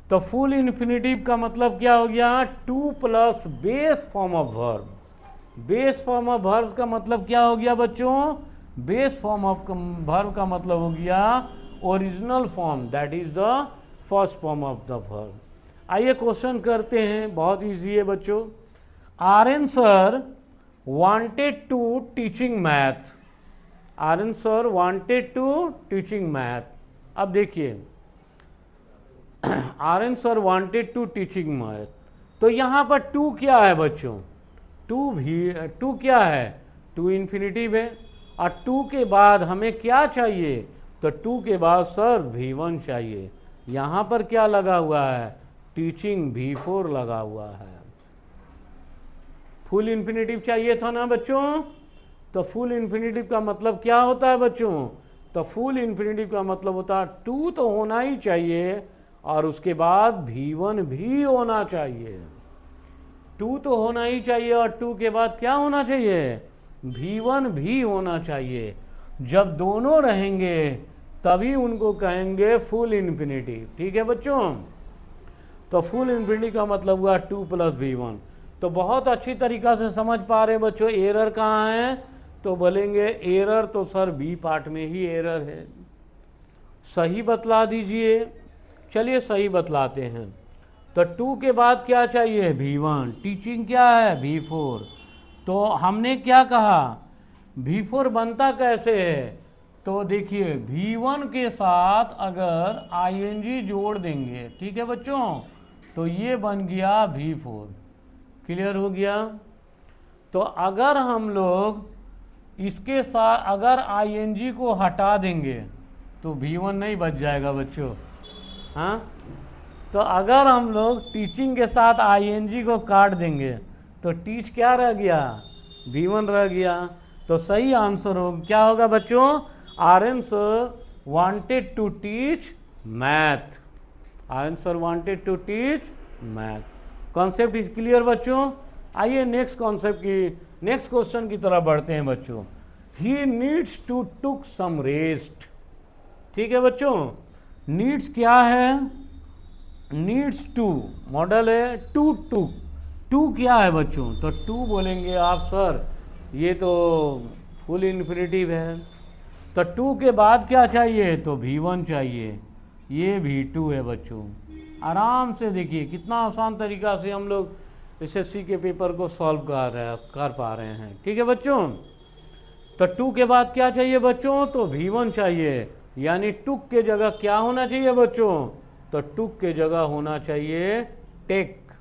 तो फुल इन्फिनेटिव का मतलब क्या हो गया? Two plus base form of verb. Base form of verb का मतलब क्या हो गया बच्चों? बेस फॉर्म ऑफ वर्ब का मतलब हो गया original form, that is the first form of the verb. आइए क्वेश्चन करते हैं, बहुत इजी है बच्चों। Aryan sir wanted to teaching math. Aryan sir wanted to teaching math. अब देखिए Aryan sir wanted to teaching math, तो यहाँ पर टू क्या है बच्चों? टू क्या है? टू इन्फिनेटिव है। और टू के बाद हमें क्या चाहिए? तो टू के बाद सर V1 चाहिए। यहाँ पर क्या लगा हुआ है? टीचिंग V4 लगा हुआ है। फुल इन्फिनेटिव चाहिए था ना बच्चों? तो फुल इन्फिनेटिव का मतलब क्या होता है बच्चों? तो फुल इन्फिनेटिव का मतलब होता है टू तो होना ही चाहिए और उसके बाद V1 भी होना चाहिए। टू तो होना ही चाहिए और टू के बाद क्या होना चाहिए? V1 भी होना चाहिए। जब दोनों रहेंगे तभी उनको कहेंगे फुल इन्फिनेटिव। ठीक है बच्चों? तो फुल इन्फिनेटिव का मतलब हुआ टू प्लस V1। तो बहुत अच्छी तरीका से समझ पा रहे बच्चों। एरर कहाँ है? तो बोलेंगे एरर तो सर बी पार्ट में ही एरर है। सही बतला दीजिए। चलिए सही बतलाते हैं। तो टू के बाद क्या चाहिए? V1। टीचिंग क्या है? V4। तो हमने क्या कहा? V4 बनता कैसे है? तो देखिए V1 के साथ अगर ING जोड़ देंगे, ठीक है बच्चों, तो ये बन गया V4। क्लियर हो गया? तो अगर हम लोग इसके साथ अगर ING को हटा देंगे तो V1 नहीं बच जाएगा बच्चों। हाँ, तो अगर हम लोग टीचिंग के साथ ING को काट देंगे तो टीच क्या रह गया? V1 रह गया। तो सही आंसर हो क्या होगा बच्चों? Aryan sir wanted to teach math. Aryan sir wanted to teach math. Concept is clear बच्चों? आइए नेक्स्ट कॉन्सेप्ट की नेक्स्ट क्वेश्चन की तरफ बढ़ते हैं बच्चों। He needs to took some rest. ठीक है बच्चों? नीड्स क्या है? नीड्स टू मॉडल है, टू टुक। टू क्या है बच्चों? तो टू बोलेंगे आप सर ये तो फुल इन्फिनेटिव है। तो टू के बाद क्या चाहिए? तो V1 चाहिए। ये V2 है बच्चों। आराम से देखिए कितना आसान तरीका से हम लोग SSC के पेपर को सॉल्व कर पा रहे हैं। ठीक है बच्चों? तो टू के बाद क्या चाहिए बच्चों? तो V1 चाहिए। यानी टुक के जगह क्या होना चाहिए बच्चों? तो टुक के जगह होना चाहिए टेक।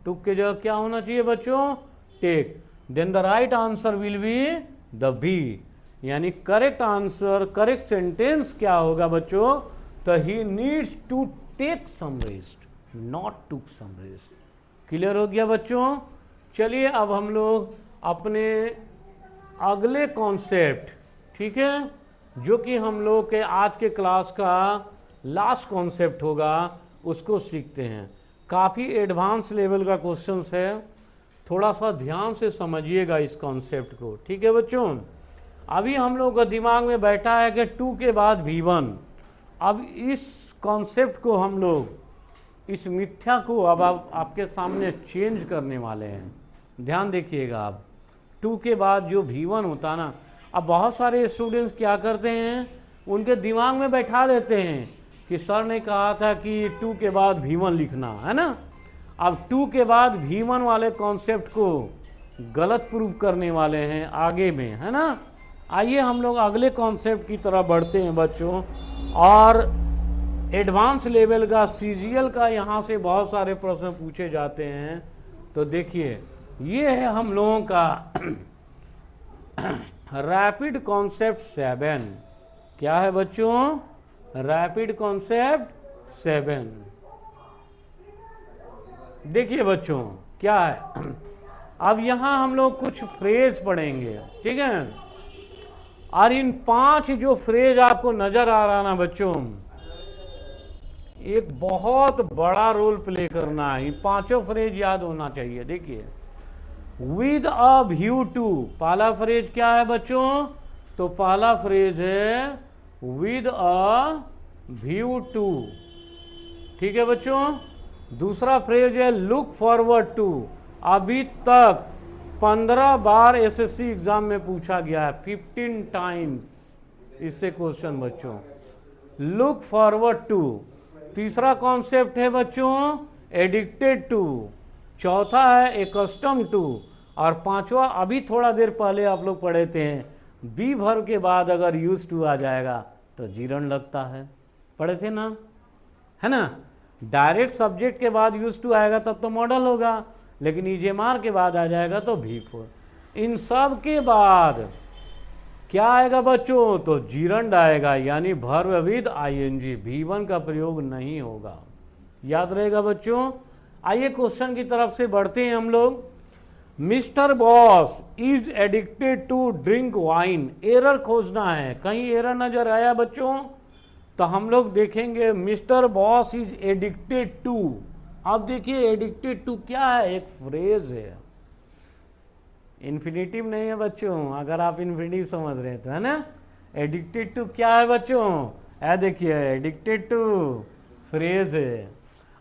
टुक के जगह क्या होना चाहिए बच्चों? Take. Then the right answer will be the B. यानी करेक्ट आंसर, करेक्ट सेंटेंस क्या होगा बच्चों? तो he needs to take some rest, not took some rest. Clear हो गया बच्चों? चलिए अब हम लोग अपने अगले कॉन्सेप्ट, ठीक है, जो कि हम लोग के आज के क्लास का लास्ट कॉन्सेप्ट होगा, उसको सीखते हैं। काफ़ी एडवांस लेवल का क्वेश्चंस है, थोड़ा सा ध्यान से समझिएगा इस कॉन्सेप्ट को। ठीक है बच्चों? अभी हम लोग का दिमाग में बैठा है कि टू के बाद V1। अब इस कॉन्सेप्ट को हम लोग, इस मिथ्या को अब आपके सामने चेंज करने वाले हैं। ध्यान देखिएगा। आप टू के बाद जो V1 होता ना, अब बहुत सारे स्टूडेंट्स क्या करते हैं, उनके दिमाग में बैठा देते हैं कि सर ने कहा था कि टू के बाद V1 लिखना है ना। अब टू के बाद V1 वाले कॉन्सेप्ट को गलत प्रूव करने वाले हैं आगे में, है ना। आइए हम लोग अगले कॉन्सेप्ट की तरफ बढ़ते हैं बच्चों। और एडवांस लेवल का CGL का यहाँ से बहुत सारे प्रश्न पूछे जाते हैं। तो देखिए ये है हम लोगों का रैपिड कॉन्सेप्ट 7। क्या है बच्चों? Rapid concept 7। देखिए बच्चों क्या है, अब यहां हम लोग कुछ फ्रेज पढ़ेंगे, ठीक है। और इन 5 जो फ्रेज आपको नजर आ रहा ना बच्चों, एक बहुत बड़ा रोल प्ले करना है। इन 5 फ्रेज याद होना चाहिए। देखिए, विद अ व्यू टू, पहला फ्रेज क्या है बच्चों? तो पहला फ्रेज है विद अ व्यू टू, ठीक है बच्चों। दूसरा फ्रेज है लुक फॉरवर्ड टू। अभी तक 15 बार एसएससी एग्जाम में पूछा गया है, 15 टाइम्स इससे क्वेश्चन बच्चों, लुक फॉरवर्ड टू। तीसरा कॉन्सेप्ट है बच्चों एडिक्टेड टू। चौथा है एकस्टम टू। और पांचवा अभी थोड़ा देर पहले आप लोग पढ़े थे, बी भर के बाद अगर यूज टू आ जाएगा तो जीरण लगता है, पढ़े थे ना, है ना। डायरेक्ट सब्जेक्ट के बाद यूज टू आएगा तब तो मॉडल होगा, लेकिन ईजेमार के बाद आ जाएगा तो V4। इन सब के बाद क्या आएगा बच्चों? तो जीरंड आएगा, यानी वर्ब विद आईएनजी। V1 का प्रयोग नहीं होगा, याद रहेगा बच्चों। आइए क्वेश्चन की तरफ से बढ़ते हैं हम लोग। Mister boss is addicted to drink wine. Error खोजना है, कहीं एरर नजर आया बच्चों तो हम लोग देखेंगे mister boss is addicted to. अब देखिए एडिक्टेड टू क्या है, एक फ्रेज है, इन्फिनेटिव नहीं है बच्चों, अगर आप इन्फिनेटिव समझ रहे हैं तो, है ना। एडिक्टेड टू क्या है बच्चों? देखिए एडिक्टेड टू फ्रेज है।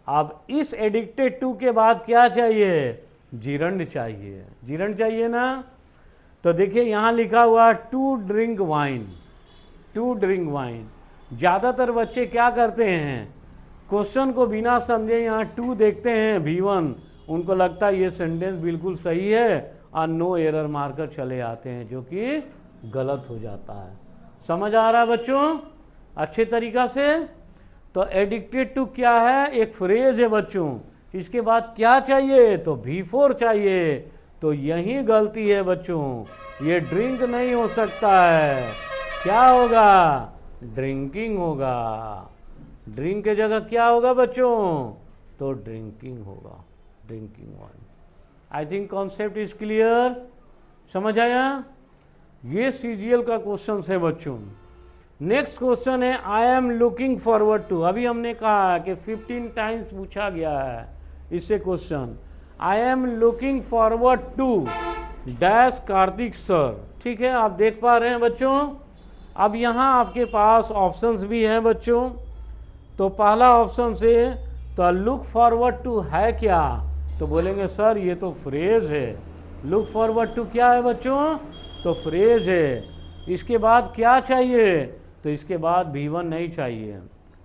अब इस एडिक्टेड टू के बाद क्या चाहिए? जीरंड चाहिए, जीरंड चाहिए ना। तो देखिए यहां लिखा हुआ to drink wine, to drink wine. ज़्यादातर बच्चे क्या करते हैं, क्वेश्चन को बिना समझे यहाँ टू देखते हैं V1, उनको लगता है ये सेंटेंस बिल्कुल सही है और नो एरर मारकर चले आते हैं, जो कि गलत हो जाता है। समझ आ रहा है बच्चों अच्छे तरीका से? तो एडिक्टेड टू क्या है? एक फ्रेज है बच्चों। इसके बाद क्या चाहिए? तो V4 चाहिए। तो यही गलती है बच्चों, ये ड्रिंक नहीं हो सकता है, क्या होगा? ड्रिंकिंग होगा। ड्रिंक के जगह क्या होगा बच्चों? तो ड्रिंकिंग होगा, drinking wine. I think concept is clear, समझ आया? ये सीजीएल का क्वेश्चन है बच्चों। नेक्स्ट क्वेश्चन है I am looking forward to. अभी हमने कहा कि 15 टाइम्स पूछा गया है इससे question. I am looking forward to dash Kartik sir, ठीक है, आप देख पा रहे हैं बच्चों। अब यहाँ आपके पास ऑप्शंस भी हैं बच्चों। तो पहला ऑप्शन से तो लुक फॉरवर्ड टू है क्या? तो बोलेंगे सर ये तो फ्रेज है। लुक फॉरवर्ड टू क्या है बच्चों? तो फ्रेज है। इसके बाद क्या चाहिए? तो इसके बाद V1 नहीं चाहिए।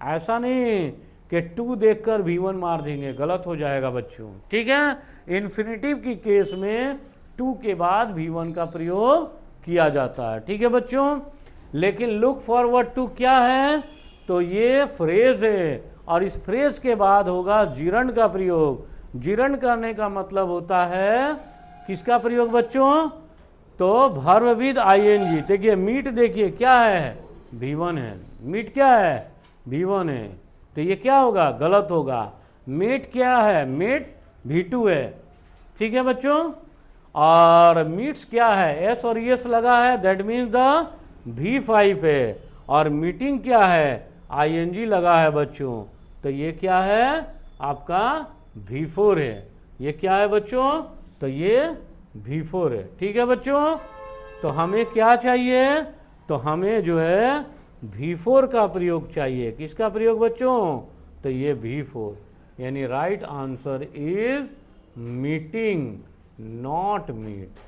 ऐसा नहीं कि टू देखकर V1 मार देंगे, गलत हो जाएगा बच्चों, ठीक है। इन्फिनेटिव की केस में टू के बाद V1 का प्रयोग किया जाता है, ठीक है बच्चों। लेकिन लुक फॉरवर्ड टू क्या है? तो ये फ्रेज है, और इस फ्रेज के बाद होगा जीरंड का प्रयोग। जीरंड करने का मतलब होता है किसका प्रयोग बच्चों? तो वर्ब विद आईएनजी। देखिए मीट, देखिए क्या है? V1 है। मीट क्या है? V1 है। तो ये क्या होगा? गलत होगा। मीट क्या है? मीट V2 है, ठीक है बच्चों। और मीट्स क्या है? S और ES लगा है, दैट मीन्स द V5 है। और मीटिंग क्या है? ING लगा है बच्चों, तो ये क्या है? आपका V4 है। ये क्या है बच्चों? तो ये V4 है, ठीक है बच्चों। तो हमें क्या चाहिए? तो हमें जो है V4 का प्रयोग चाहिए। किसका प्रयोग बच्चों? तो ये V4, यानी right answer is meeting, not meet.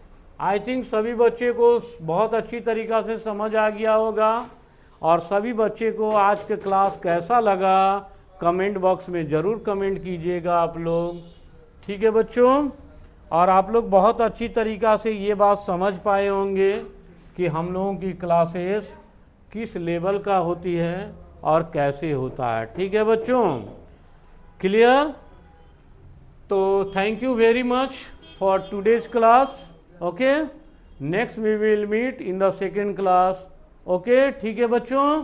I think सभी बच्चे को बहुत अच्छी तरीक़ा से समझ आ गया होगा। और सभी बच्चे को आज के क्लास कैसा लगा कमेंट बॉक्स में ज़रूर कमेंट कीजिएगा आप लोग, ठीक है बच्चों। और आप लोग बहुत अच्छी तरीक़ा से ये बात समझ पाए होंगे कि हम लोगों की क्लासेस किस लेवल का होती है और कैसे होता है, ठीक है बच्चों। क्लियर? तो thank you very much for today's class. Okay, next we will meet in the second class. Okay, ठीक है बच्चों।